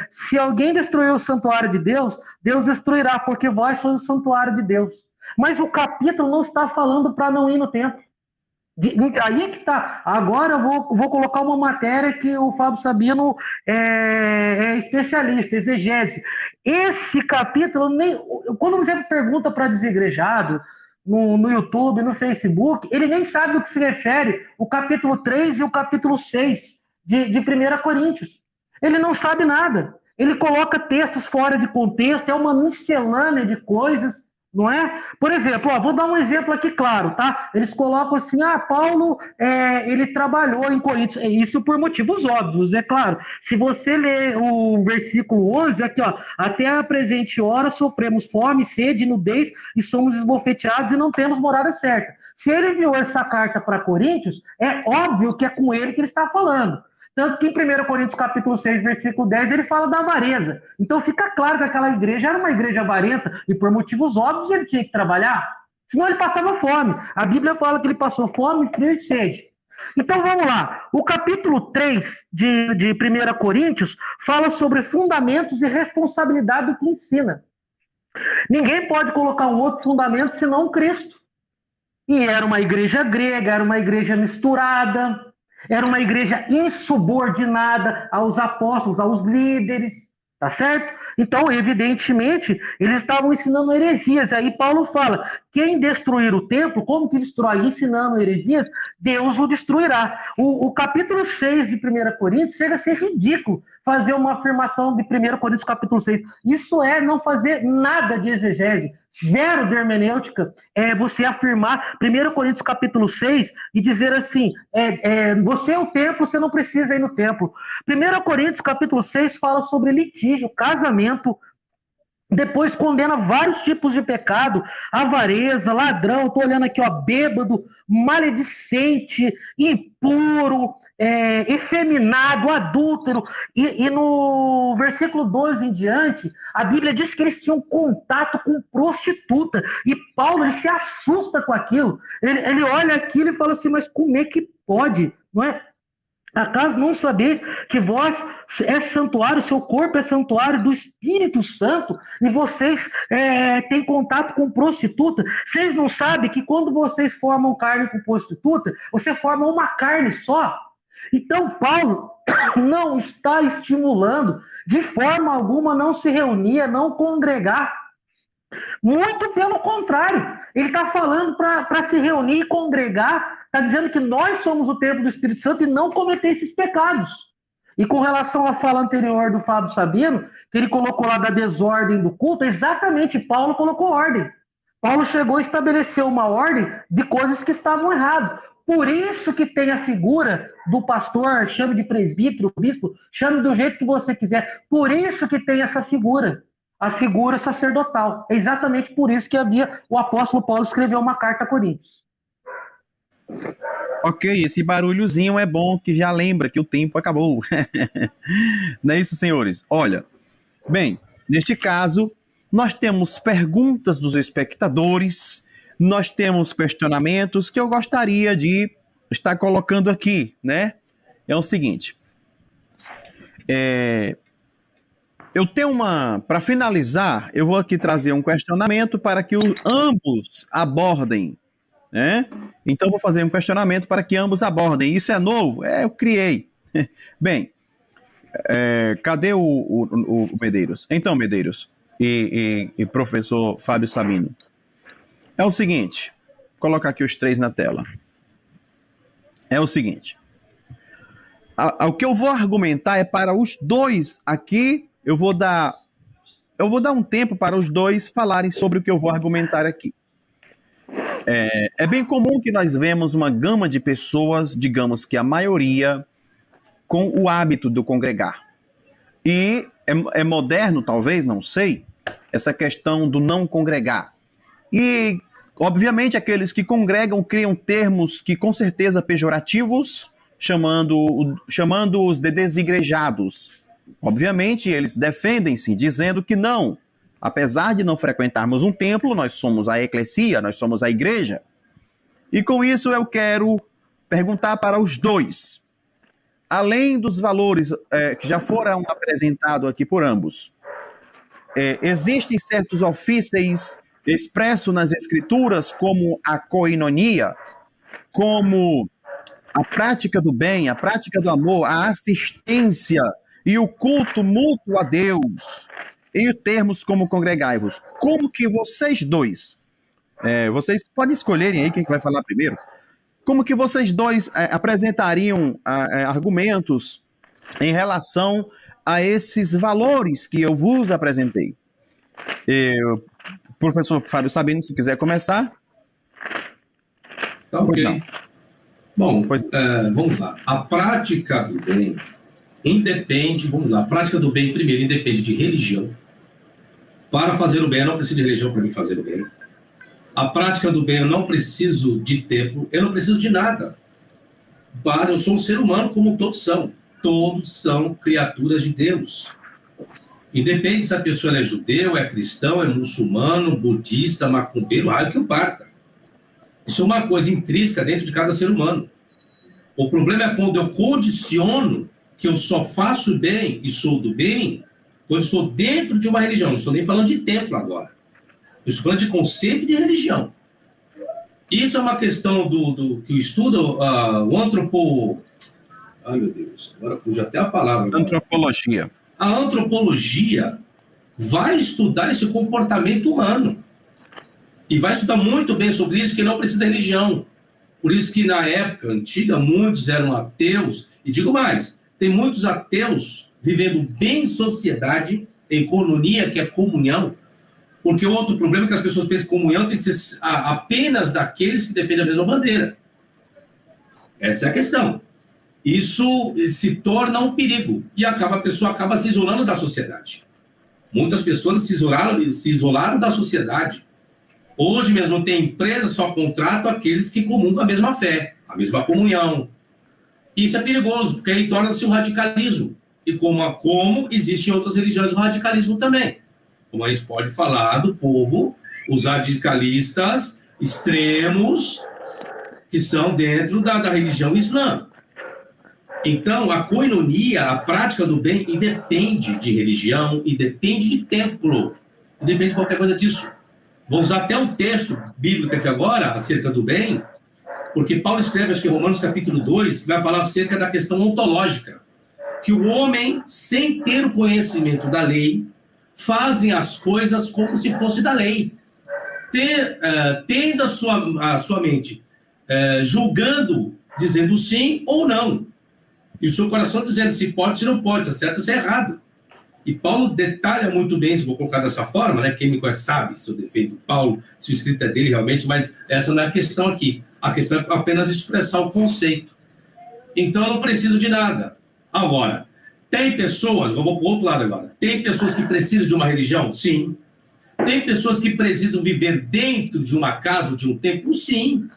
se alguém destruir o santuário de Deus, Deus destruirá, porque vós sois o santuário de Deus. Mas o capítulo não está falando para não ir no templo. Aí que tá. Agora eu vou colocar uma matéria que o Fábio Sabino é especialista, exegese. Esse capítulo, quando você pergunta para desigrejado, no YouTube, no Facebook, ele nem sabe do que se refere o capítulo 3 e o capítulo 6 de 1 Coríntios. Ele não sabe nada. Ele coloca textos fora de contexto, é uma miscelânea de coisas, não é? Por exemplo, vou dar um exemplo aqui claro, tá? Eles colocam assim, Paulo, ele trabalhou em Coríntios. Isso por motivos óbvios, é claro. Se você ler o versículo 11, aqui, até a presente hora sofremos fome, sede, nudez e somos esbofeteados e não temos morada certa. Se ele enviou essa carta para Coríntios, é óbvio que é com ele que ele está falando. Tanto que em 1 Coríntios capítulo 6, versículo 10, ele fala da avareza. Então fica claro que aquela igreja era uma igreja avarenta e por motivos óbvios ele tinha que trabalhar. Senão ele passava fome. A Bíblia fala que ele passou fome, frio e sede. Então vamos lá. O capítulo 3 de 1 Coríntios fala sobre fundamentos e responsabilidade do que ensina. Ninguém pode colocar um outro fundamento senão Cristo. E era uma igreja grega, era uma igreja misturada, era uma igreja insubordinada aos apóstolos, aos líderes, tá certo? Então, evidentemente, eles estavam ensinando heresias. Aí Paulo fala, quem destruir o templo, como que destrói? Ensinando heresias, Deus o destruirá. O capítulo 6 de 1 Coríntios chega a ser ridículo fazer uma afirmação de 1 Coríntios capítulo 6. Isso é não fazer nada de exegese, zero de hermenêutica, é você afirmar 1 Coríntios capítulo 6 e dizer assim, você é o templo, você não precisa ir no templo. 1 Coríntios capítulo 6 fala sobre litígio, casamento, depois condena vários tipos de pecado, avareza, ladrão, estou olhando aqui, ó, bêbado, maledicente, impuro, efeminado, adúltero, e no versículo 12 em diante, a Bíblia diz que eles tinham contato com prostituta, e Paulo ele se assusta com aquilo, ele olha aquilo e fala assim, mas como é que pode, não é? Acaso não sabeis que vós é santuário, seu corpo é santuário do Espírito Santo e vocês têm contato com prostituta? Vocês não sabem que quando vocês formam carne com prostituta, você forma uma carne só? Então Paulo não está estimulando de forma alguma não se reunir, não congregar. Muito pelo contrário, ele está falando para se reunir e congregar, está dizendo que nós somos o templo do Espírito Santo e não cometer esses pecados. E com relação à fala anterior do Fábio Sabino, que ele colocou lá da desordem do culto, exatamente, Paulo colocou ordem. Paulo chegou e estabeleceu uma ordem de coisas que estavam erradas. Por isso que tem a figura do pastor, chame de presbítero, bispo, chame do jeito que você quiser. Por isso que tem essa figura. A figura sacerdotal. É exatamente por isso que o apóstolo Paulo escreveu uma carta a Coríntios. Ok, esse barulhozinho é bom, que já lembra que o tempo acabou. Não é isso, senhores? Olha, bem, neste caso, nós temos perguntas dos espectadores, nós temos questionamentos que eu gostaria de estar colocando aqui, né? É o seguinte, eu tenho para finalizar, eu vou aqui trazer um questionamento para que ambos abordem, né? Então, vou fazer um questionamento para que ambos abordem. Isso é novo? Eu criei. Bem, cadê o Medeiros? Então, Medeiros e professor Fábio Sabino, é o seguinte, vou colocar aqui os três na tela. É o seguinte, o que eu vou argumentar é para os dois aqui. Eu vou dar um tempo para os dois falarem sobre o que eu vou argumentar aqui. É bem comum que nós vemos uma gama de pessoas, digamos que a maioria, com o hábito do congregar. E é moderno, talvez, não sei, essa questão do não congregar. E, obviamente, aqueles que congregam criam termos que, com certeza, pejorativos, chamando-os de desigrejados. Obviamente, eles defendem-se, dizendo que não. Apesar de não frequentarmos um templo, nós somos a eclesia, nós somos a igreja. E com isso eu quero perguntar para os dois. Além dos valores que já foram apresentados aqui por ambos, existem certos ofíceis expressos nas escrituras, como a koinonia, como a prática do bem, a prática do amor, a assistência e o culto mútuo a Deus, e termos como congregai-vos. Como que vocês dois, vocês podem escolherem aí quem vai falar primeiro, como que vocês dois apresentariam argumentos em relação a esses valores que eu vos apresentei? Professor Fábio Sabino, se quiser começar. Tá ok. Bom, vamos lá. A prática do bem a prática do bem, primeiro, independe de religião. Para fazer o bem, eu não preciso de religião para me fazer o bem. A prática do bem, eu não preciso de templo, eu não preciso de nada. Eu sou um ser humano como todos são. Todos são criaturas de Deus. Independe se a pessoa é judeu, é cristão, é muçulmano, budista, macumbeiro, raio que o parta. Isso é uma coisa intrínseca dentro de cada ser humano. O problema é quando eu condiciono que eu só faço bem e sou do bem quando estou dentro de uma religião. Não estou nem falando de templo agora. Eu estou falando de conceito de religião. Isso é uma questão do que estuda o antropo... Ai, meu Deus, agora fugiu até a palavra. Agora. Antropologia. A antropologia vai estudar esse comportamento humano. E vai estudar muito bem sobre isso, que não precisa de religião. Por isso que na época antiga, muitos eram ateus. E digo mais, tem muitos ateus vivendo bem em sociedade, em coinonia, que é comunhão. Porque o outro problema é que as pessoas pensam que comunhão tem que ser apenas daqueles que defendem a mesma bandeira. Essa é a questão. Isso se torna um perigo. E a pessoa acaba se isolando da sociedade. Muitas pessoas se isolaram da sociedade. Hoje mesmo tem empresa, só contrato aqueles que comungam a mesma fé, a mesma comunhão. Isso é perigoso, porque aí torna-se um radicalismo. E como existem outras religiões, o radicalismo também. Como a gente pode falar do povo, os radicalistas extremos que são dentro da religião islã. Então, a coinonia, a prática do bem, independe de religião, independe de templo, independe de qualquer coisa disso. Vou usar até um texto bíblico aqui agora, acerca do bem, porque Paulo escreve, acho que em Romanos capítulo 2, que vai falar acerca da questão ontológica, que o homem, sem ter o conhecimento da lei, fazem as coisas como se fosse da lei. Tendo a sua mente julgando, dizendo sim ou não. E o seu coração dizendo se pode, se não pode, se é certo ou se é errado. E Paulo detalha muito bem, se vou colocar dessa forma, né? Quem me conhece sabe se eu defendo Paulo, se o escrito é dele realmente, mas essa não é a questão aqui. A questão é apenas expressar o conceito. Então eu não preciso de nada. Agora, tem pessoas, eu vou para o outro lado agora, tem pessoas que precisam de uma religião? Sim. Tem pessoas que precisam viver dentro de uma casa ou de um templo? Sim.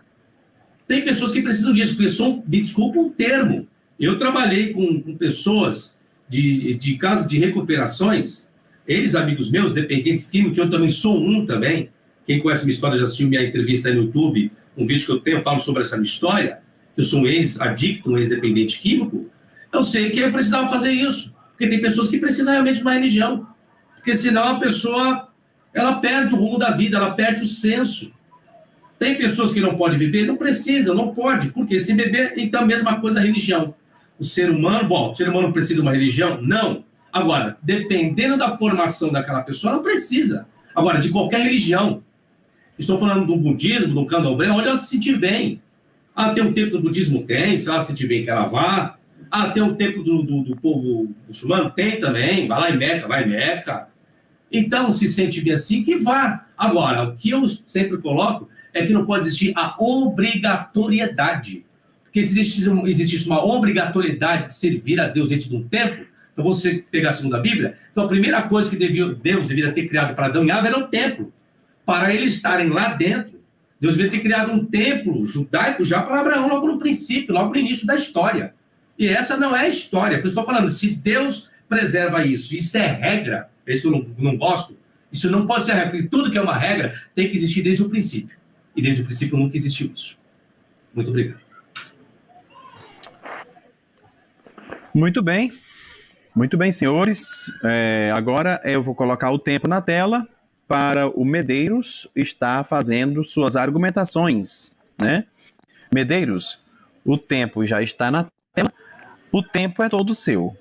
Tem pessoas que precisam disso, porque me desculpa o termo. Eu trabalhei com pessoas de casos de recuperações, eles, amigos meus, dependentes químicos, eu também sou um também. Quem conhece minha história já assistiu minha entrevista aí no YouTube, um vídeo que eu tenho, eu falo sobre essa minha história, que eu sou um ex-adicto, um ex-dependente químico. Eu sei que eu precisava fazer isso, porque tem pessoas que precisam realmente de uma religião, porque senão a pessoa, ela perde o rumo da vida, ela perde o senso. Tem pessoas que não podem beber, não precisam, não pode, porque se beber, então a mesma coisa a religião. O ser humano precisa de uma religião? Não. Agora, dependendo da formação daquela pessoa, não precisa. Agora, de qualquer religião. Estou falando do budismo, do candomblé, onde ela se sentir bem. Tem um templo do budismo? Tem, se ela se sentir bem, que ela vá. Tem um templo do povo muçulmano? Tem também. Vai lá em Meca, vai em Meca. Então, se sente bem assim, que vá. Agora, o que eu sempre coloco é que não pode existir a obrigatoriedade. Porque se existe uma obrigatoriedade de servir a Deus dentro de um templo, então você pegar a segunda Bíblia, então a primeira coisa que Deus deveria ter criado para Adão e Eva era um templo. Para eles estarem lá dentro, Deus deveria ter criado um templo judaico já para Abraão, logo no princípio, logo no início da história. E essa não é a história. Por isso eu estou falando, se Deus preserva isso é regra, é isso que eu não gosto, isso não pode ser regra, porque tudo que é uma regra tem que existir desde o princípio. E desde o princípio nunca existiu isso. Muito obrigado. Muito bem, senhores. Agora eu vou colocar o tempo na tela para o Medeiros estar fazendo suas argumentações, né? Medeiros, o tempo já está na tela, o tempo é todo seu.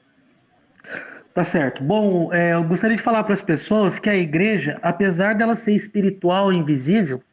Tá certo. Bom, eu gostaria de falar para as pessoas que a igreja, apesar dela ser espiritual e invisível,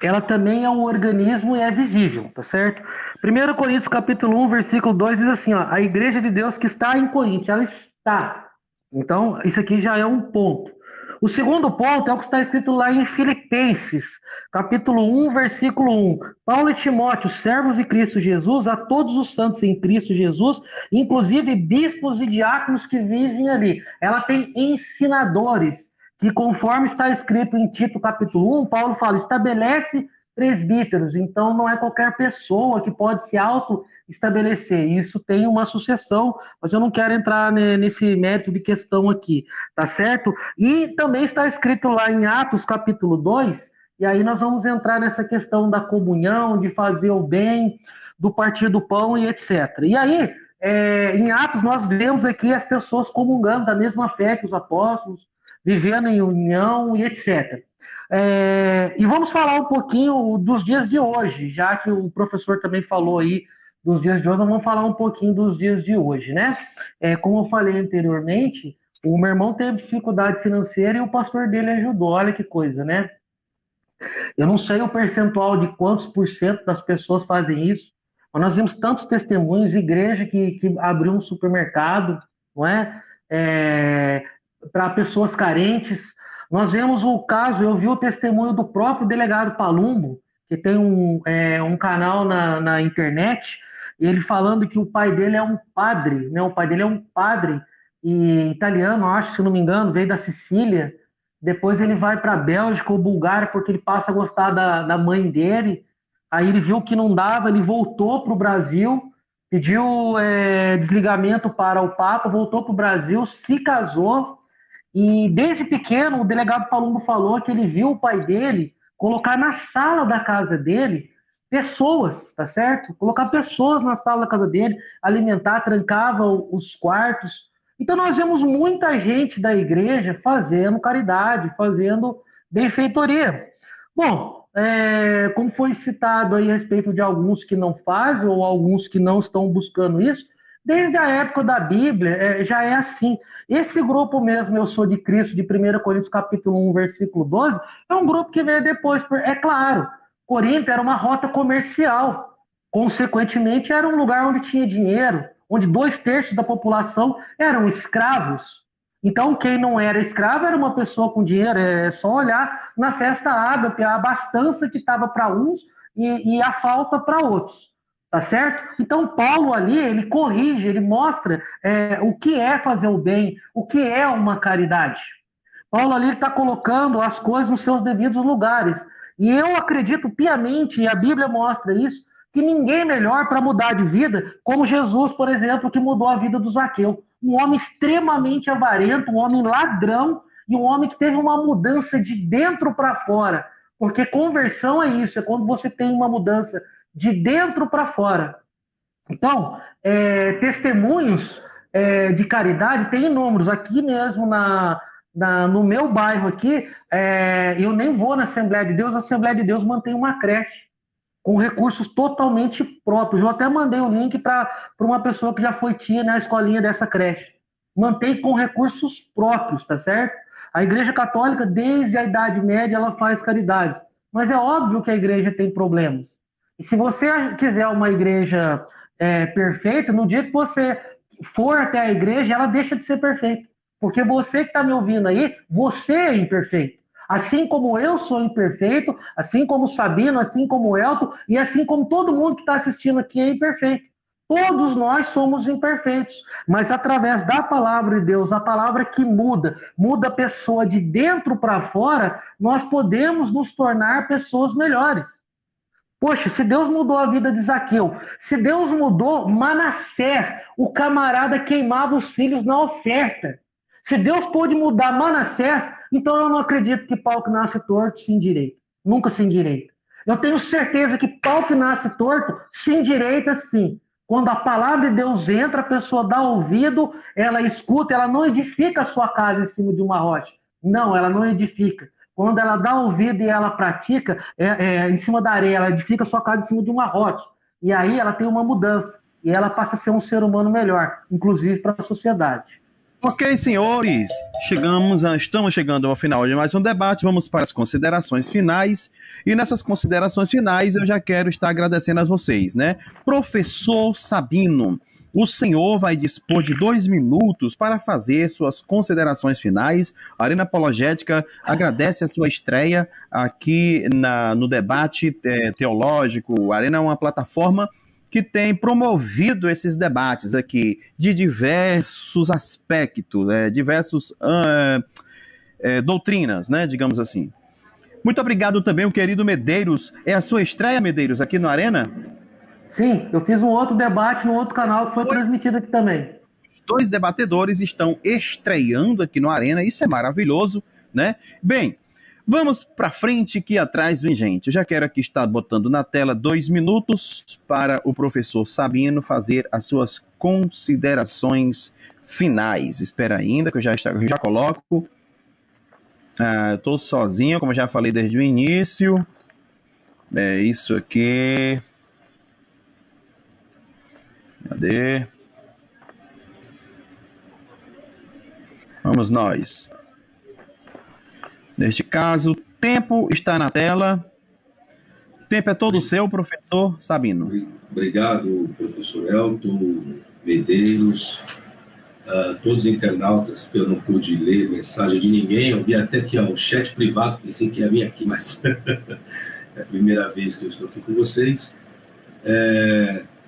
ela também é um organismo e é visível, tá certo? 1 Coríntios capítulo 1, versículo 2 diz assim, a igreja de Deus que está em Corinto, ela está. Então, isso aqui já é um ponto. O segundo ponto é o que está escrito lá em Filipenses, capítulo 1, versículo 1. Paulo e Timóteo, servos de Cristo Jesus, a todos os santos em Cristo Jesus, inclusive bispos e diáconos que vivem ali. Ela tem ensinadores, que conforme está escrito em Tito, capítulo 1, Paulo fala, estabelece presbíteros. Então, não é qualquer pessoa que pode se auto-estabelecer. Isso tem uma sucessão, mas eu não quero entrar nesse mérito de questão aqui, tá certo? E também está escrito lá em Atos, capítulo 2, E aí nós vamos entrar nessa questão da comunhão, de fazer o bem, do partir do pão e etc. E aí, em Atos, nós vemos aqui as pessoas comungando da mesma fé que os apóstolos, vivendo em união e etc. E vamos falar um pouquinho dos dias de hoje, já que o professor também falou aí dos dias de hoje, nós vamos falar um pouquinho dos dias de hoje, né? Como eu falei anteriormente, o meu irmão teve dificuldade financeira e o pastor dele ajudou, olha que coisa, né? Eu não sei o percentual de quantos por cento das pessoas fazem isso, mas nós vimos tantos testemunhos, igreja que abriu um supermercado, não é? Para pessoas carentes. Nós vemos o caso, eu vi o testemunho do próprio delegado Palumbo, que tem um canal na internet, ele falando que o pai dele é um padre, né? O pai dele é um padre italiano, acho, se não me engano, veio da Sicília. Depois ele vai para a Bélgica ou Bulgária porque ele passa a gostar da mãe dele. Aí ele viu que não dava, ele voltou para o Brasil, pediu desligamento para o Papa, voltou para o Brasil, se casou. E desde pequeno, o delegado Palumbo falou que ele viu o pai dele colocar na sala da casa dele pessoas, tá certo? Colocar pessoas na sala da casa dele, alimentar, trancava os quartos. Então nós vemos muita gente da igreja fazendo caridade, fazendo benfeitoria. Bom, como foi citado aí a respeito de alguns que não fazem ou alguns que não estão buscando isso, desde a época da Bíblia já é assim. Esse grupo mesmo, Eu Sou de Cristo, de 1 Coríntios capítulo 1, versículo 12, é um grupo que veio depois. É claro, Corinto era uma rota comercial, consequentemente era um lugar onde tinha dinheiro, onde 2/3 da população eram escravos. Então, quem não era escravo era uma pessoa com dinheiro. É só olhar na festa ágape, a abastança que estava para uns e a falta para outros. Tá certo? Então, Paulo ali, ele corrige, ele mostra o que é fazer o bem, o que é uma caridade. Paulo ali está colocando as coisas nos seus devidos lugares. E eu acredito piamente, e a Bíblia mostra isso, que ninguém é melhor para mudar de vida, como Jesus, por exemplo, que mudou a vida do Zaqueu. Um homem extremamente avarento, um homem ladrão, e um homem que teve uma mudança de dentro para fora. Porque conversão é isso, é quando você tem uma mudança de dentro para fora. Então, testemunhos de caridade tem inúmeros. Aqui mesmo no meu bairro aqui, eu nem vou na Assembleia de Deus, a Assembleia de Deus mantém uma creche com recursos totalmente próprios. Eu até mandei o link para uma pessoa que já foi tia na escolinha dessa creche. Mantém com recursos próprios, tá certo? A Igreja Católica, desde a Idade Média, ela faz caridades. Mas é óbvio que a igreja tem problemas. E se você quiser uma igreja perfeita, no dia que você for até a igreja, ela deixa de ser perfeita. Porque você que está me ouvindo aí, você é imperfeito. Assim como eu sou imperfeito, assim como o Sabino, assim como o Elton, e assim como todo mundo que está assistindo aqui é imperfeito. Todos nós somos imperfeitos, mas através da palavra de Deus, a palavra que muda a pessoa de dentro para fora, nós podemos nos tornar pessoas melhores. Poxa, se Deus mudou a vida de Zaqueu, se Deus mudou Manassés, o camarada queimava os filhos na oferta. Se Deus pôde mudar Manassés, então eu não acredito que pau que nasce torto se endireita. Nunca se endireita. Eu tenho certeza que pau que nasce torto se endireita sim. Quando a palavra de Deus entra, a pessoa dá ouvido, ela escuta, ela não edifica a sua casa em cima de uma rocha. Não, ela não edifica. Quando ela dá ouvido e ela pratica, em cima da areia, ela edifica a sua casa em cima de uma rocha. E aí ela tem uma mudança. E ela passa a ser um ser humano melhor, inclusive para a sociedade. Ok, senhores, estamos chegando ao final de mais um debate, vamos para as considerações finais, e nessas considerações finais eu já quero estar agradecendo a vocês, né? Professor Sabino, o senhor vai dispor de 2 minutos para fazer suas considerações finais. A Arena Apologética agradece a sua estreia aqui no debate teológico. A Arena é uma plataforma que tem promovido esses debates aqui de diversos aspectos, diversas doutrinas, né, digamos assim. Muito obrigado também, o querido Medeiros. É a sua estreia, Medeiros, aqui no Arena? Sim, eu fiz um outro debate no outro canal que foi transmitido aqui também. Os 2 debatedores estão estreando aqui no Arena, isso é maravilhoso, né? Bem, Vamos para frente que atrás vem gente. Eu já quero aqui estar botando na tela 2 minutos para o professor Sabino fazer as suas considerações finais. Espera ainda que eu já coloco. Estou sozinho, como já falei desde o início. É isso aqui. Cadê? Vamos nós. Neste caso, tempo está na tela. Tempo é todo seu, professor Sabino. Obrigado, professor Elton, Medeiros, todos os internautas que eu não pude ler mensagem de ninguém. Eu vi até que o chat privado, pensei que ia vir aqui, mas é a primeira vez que eu estou aqui com vocês.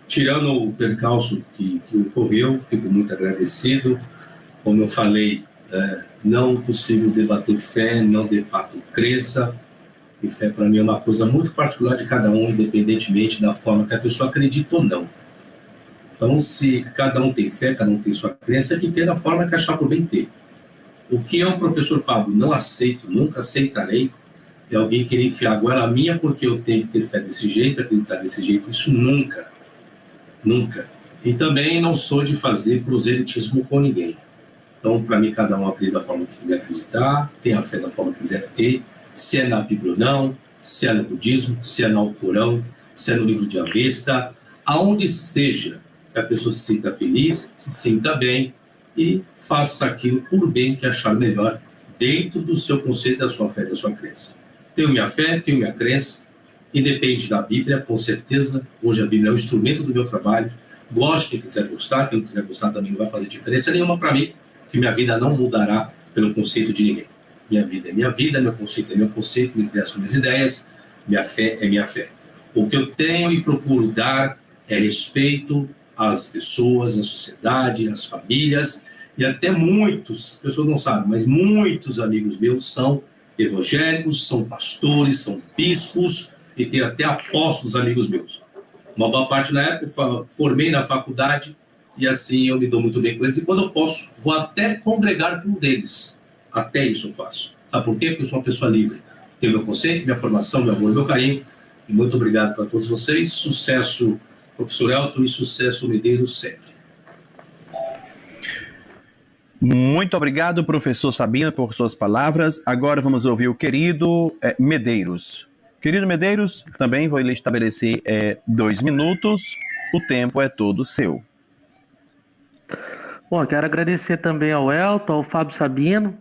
Tirando o percalço que ocorreu, fico muito agradecido. Como eu falei, não consigo debater fé, não debato crença. E fé para mim é uma coisa muito particular de cada um, independentemente da forma que a pessoa acredita ou não. Então, se cada um tem fé, cada um tem sua crença, que tem da forma que achar por bem ter. O que eu, professor Fábio, não aceito, nunca aceitarei, é alguém querer enfiar agora a minha porque eu tenho que ter fé desse jeito, acreditar desse jeito. Isso nunca. Nunca. E também não sou de fazer proselitismo com ninguém. Então, para mim, cada um acredita da forma que quiser acreditar, tem a fé da forma que quiser ter, se é na Bíblia ou não, se é no budismo, se é no Alcorão, se é no livro de Avesta, aonde seja que a pessoa se sinta feliz, se sinta bem e faça aquilo por bem que achar melhor dentro do seu conceito, da sua fé, da sua crença. Tenho minha fé, tenho minha crença, independe da Bíblia, com certeza. Hoje a Bíblia é um instrumento do meu trabalho. Goste, quem quiser gostar, quem não quiser gostar também não vai fazer diferença nenhuma para mim, que minha vida não mudará pelo conceito de ninguém. Minha vida é minha vida, meu conceito é meu conceito, minhas ideias são minhas ideias, minha fé é minha fé. O que eu tenho e procuro dar é respeito às pessoas, à sociedade, às famílias, e até muitos, as pessoas não sabem, mas muitos amigos meus são evangélicos, são pastores, são bispos, e tem até apóstolos amigos meus. Uma boa parte na época eu formei na faculdade, e assim eu me dou muito bem com eles, e quando eu posso, vou até congregar com um deles. Até isso eu faço. Sabe por quê? Porque eu sou uma pessoa livre. Tenho meu conceito, minha formação, meu amor, meu carinho. E muito obrigado para todos vocês. Sucesso, professor Elton, e sucesso, Medeiros, sempre. Muito obrigado, professor Sabino, por suas palavras. Agora vamos ouvir o querido Medeiros. Querido Medeiros, também vou lhe estabelecer 2 minutos. O tempo é todo seu. Bom, quero agradecer também ao Elton, ao Fábio Sabino.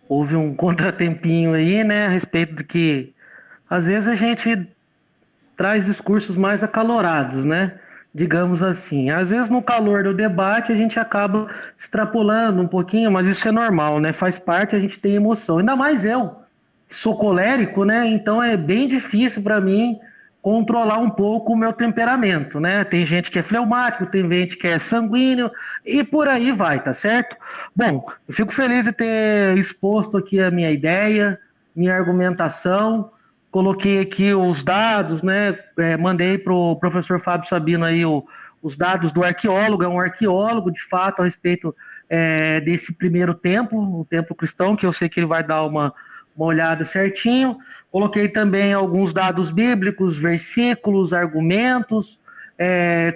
Houve um contratempinho aí, né, a respeito de que às vezes a gente traz discursos mais acalorados, né, digamos assim. Às vezes no calor do debate a gente acaba extrapolando um pouquinho, mas isso é normal, né, faz parte, a gente tem emoção. Ainda mais eu, que sou colérico, né, então é bem difícil para mim controlar um pouco o meu temperamento, né? Tem gente que é fleumático, tem gente que é sanguíneo e por aí vai, tá certo? Bom, eu fico feliz de ter exposto aqui a minha ideia, minha argumentação, coloquei aqui os dados, né? Mandei para o professor Fábio Sabino aí os dados do arqueólogo, é um arqueólogo de fato a respeito desse primeiro templo, o templo cristão, que eu sei que ele vai dar uma olhada certinho. Coloquei também alguns dados bíblicos, versículos, argumentos.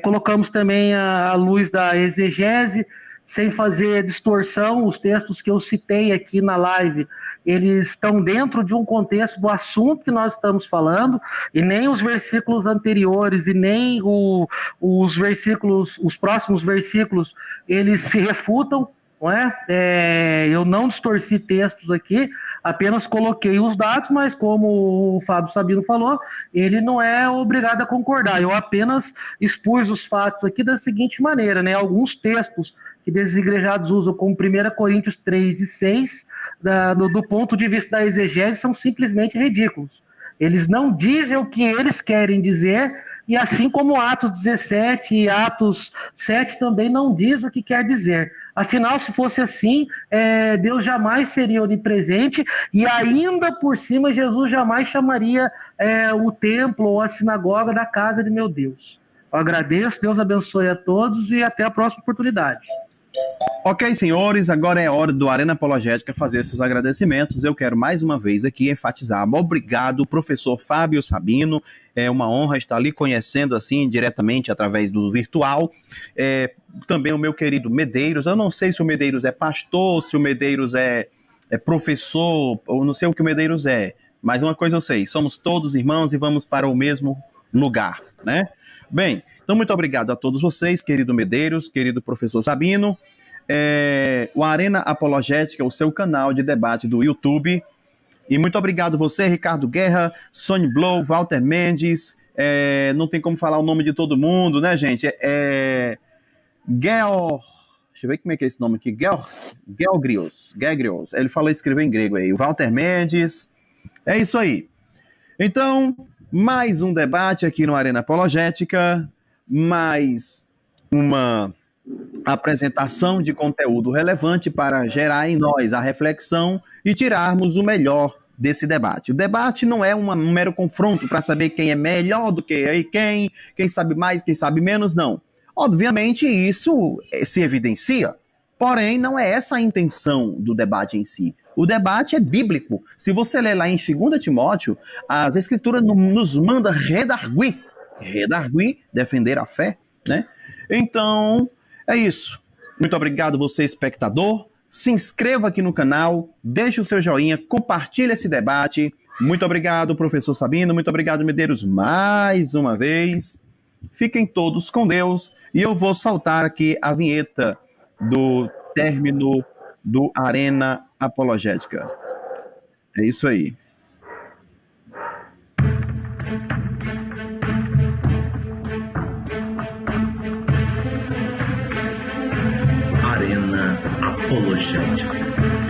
Colocamos também a luz da exegese, sem fazer distorção. Os textos que eu citei aqui na live, eles estão dentro de um contexto do assunto que nós estamos falando, e nem os versículos anteriores e nem os versículos, os próximos versículos, eles se refutam. Não é? Eu não distorci textos aqui, apenas coloquei os dados, mas como o Fábio Sabino falou, ele não é obrigado a concordar. Eu apenas expus os fatos aqui da seguinte maneira, né? Alguns textos que desigrejados usam, como 1 Coríntios 3 e 6, do ponto de vista da exegese, são simplesmente ridículos. Eles não dizem o que eles querem dizer, e assim como Atos 17 e Atos 7 também não diz o que quer dizer. Afinal, se fosse assim, Deus jamais seria onipresente, e ainda por cima Jesus jamais chamaria o templo ou a sinagoga da casa de meu Deus. Eu agradeço, Deus abençoe a todos e até a próxima oportunidade. Ok, senhores, agora é hora do Arena Apologética fazer seus agradecimentos. Eu quero mais uma vez aqui enfatizar. Obrigado, professor Fábio Sabino. É uma honra estar ali conhecendo assim diretamente através do virtual. Também o meu querido Medeiros. Eu não sei se o Medeiros é pastor, se o Medeiros é professor, ou não sei o que o Medeiros é. Mas uma coisa eu sei, somos todos irmãos e vamos para o mesmo lugar, né? Bem, então muito obrigado a todos vocês, querido Medeiros, querido professor Sabino. O Arena Apologética, o seu canal de debate do YouTube. E muito obrigado você, Ricardo Guerra, Sony Blow, Walter Mendes, não tem como falar o nome de todo mundo, né, gente? Deixa eu ver como é que é esse nome aqui, Gelgrios, ele falou e escreveu em grego aí, o Walter Mendes, é isso aí. Então, mais um debate aqui no Arena Apologética, mais uma apresentação de conteúdo relevante para gerar em nós a reflexão e tirarmos o melhor desse debate. O debate não é um mero confronto para saber quem é melhor do que quem sabe mais, quem sabe menos, não. Obviamente isso se evidencia, porém não é essa a intenção do debate em si. O debate é bíblico. Se você ler lá em 2 Timóteo, as escrituras nos mandam redarguir, defender a fé, né? Então, é isso. Muito obrigado você, espectador. Se inscreva aqui no canal, deixe o seu joinha, compartilhe esse debate. Muito obrigado, professor Sabino. Muito obrigado, Medeiros, mais uma vez. Fiquem todos com Deus. E eu vou soltar aqui a vinheta do término do Arena Apologética. É isso aí. Arena Apologética.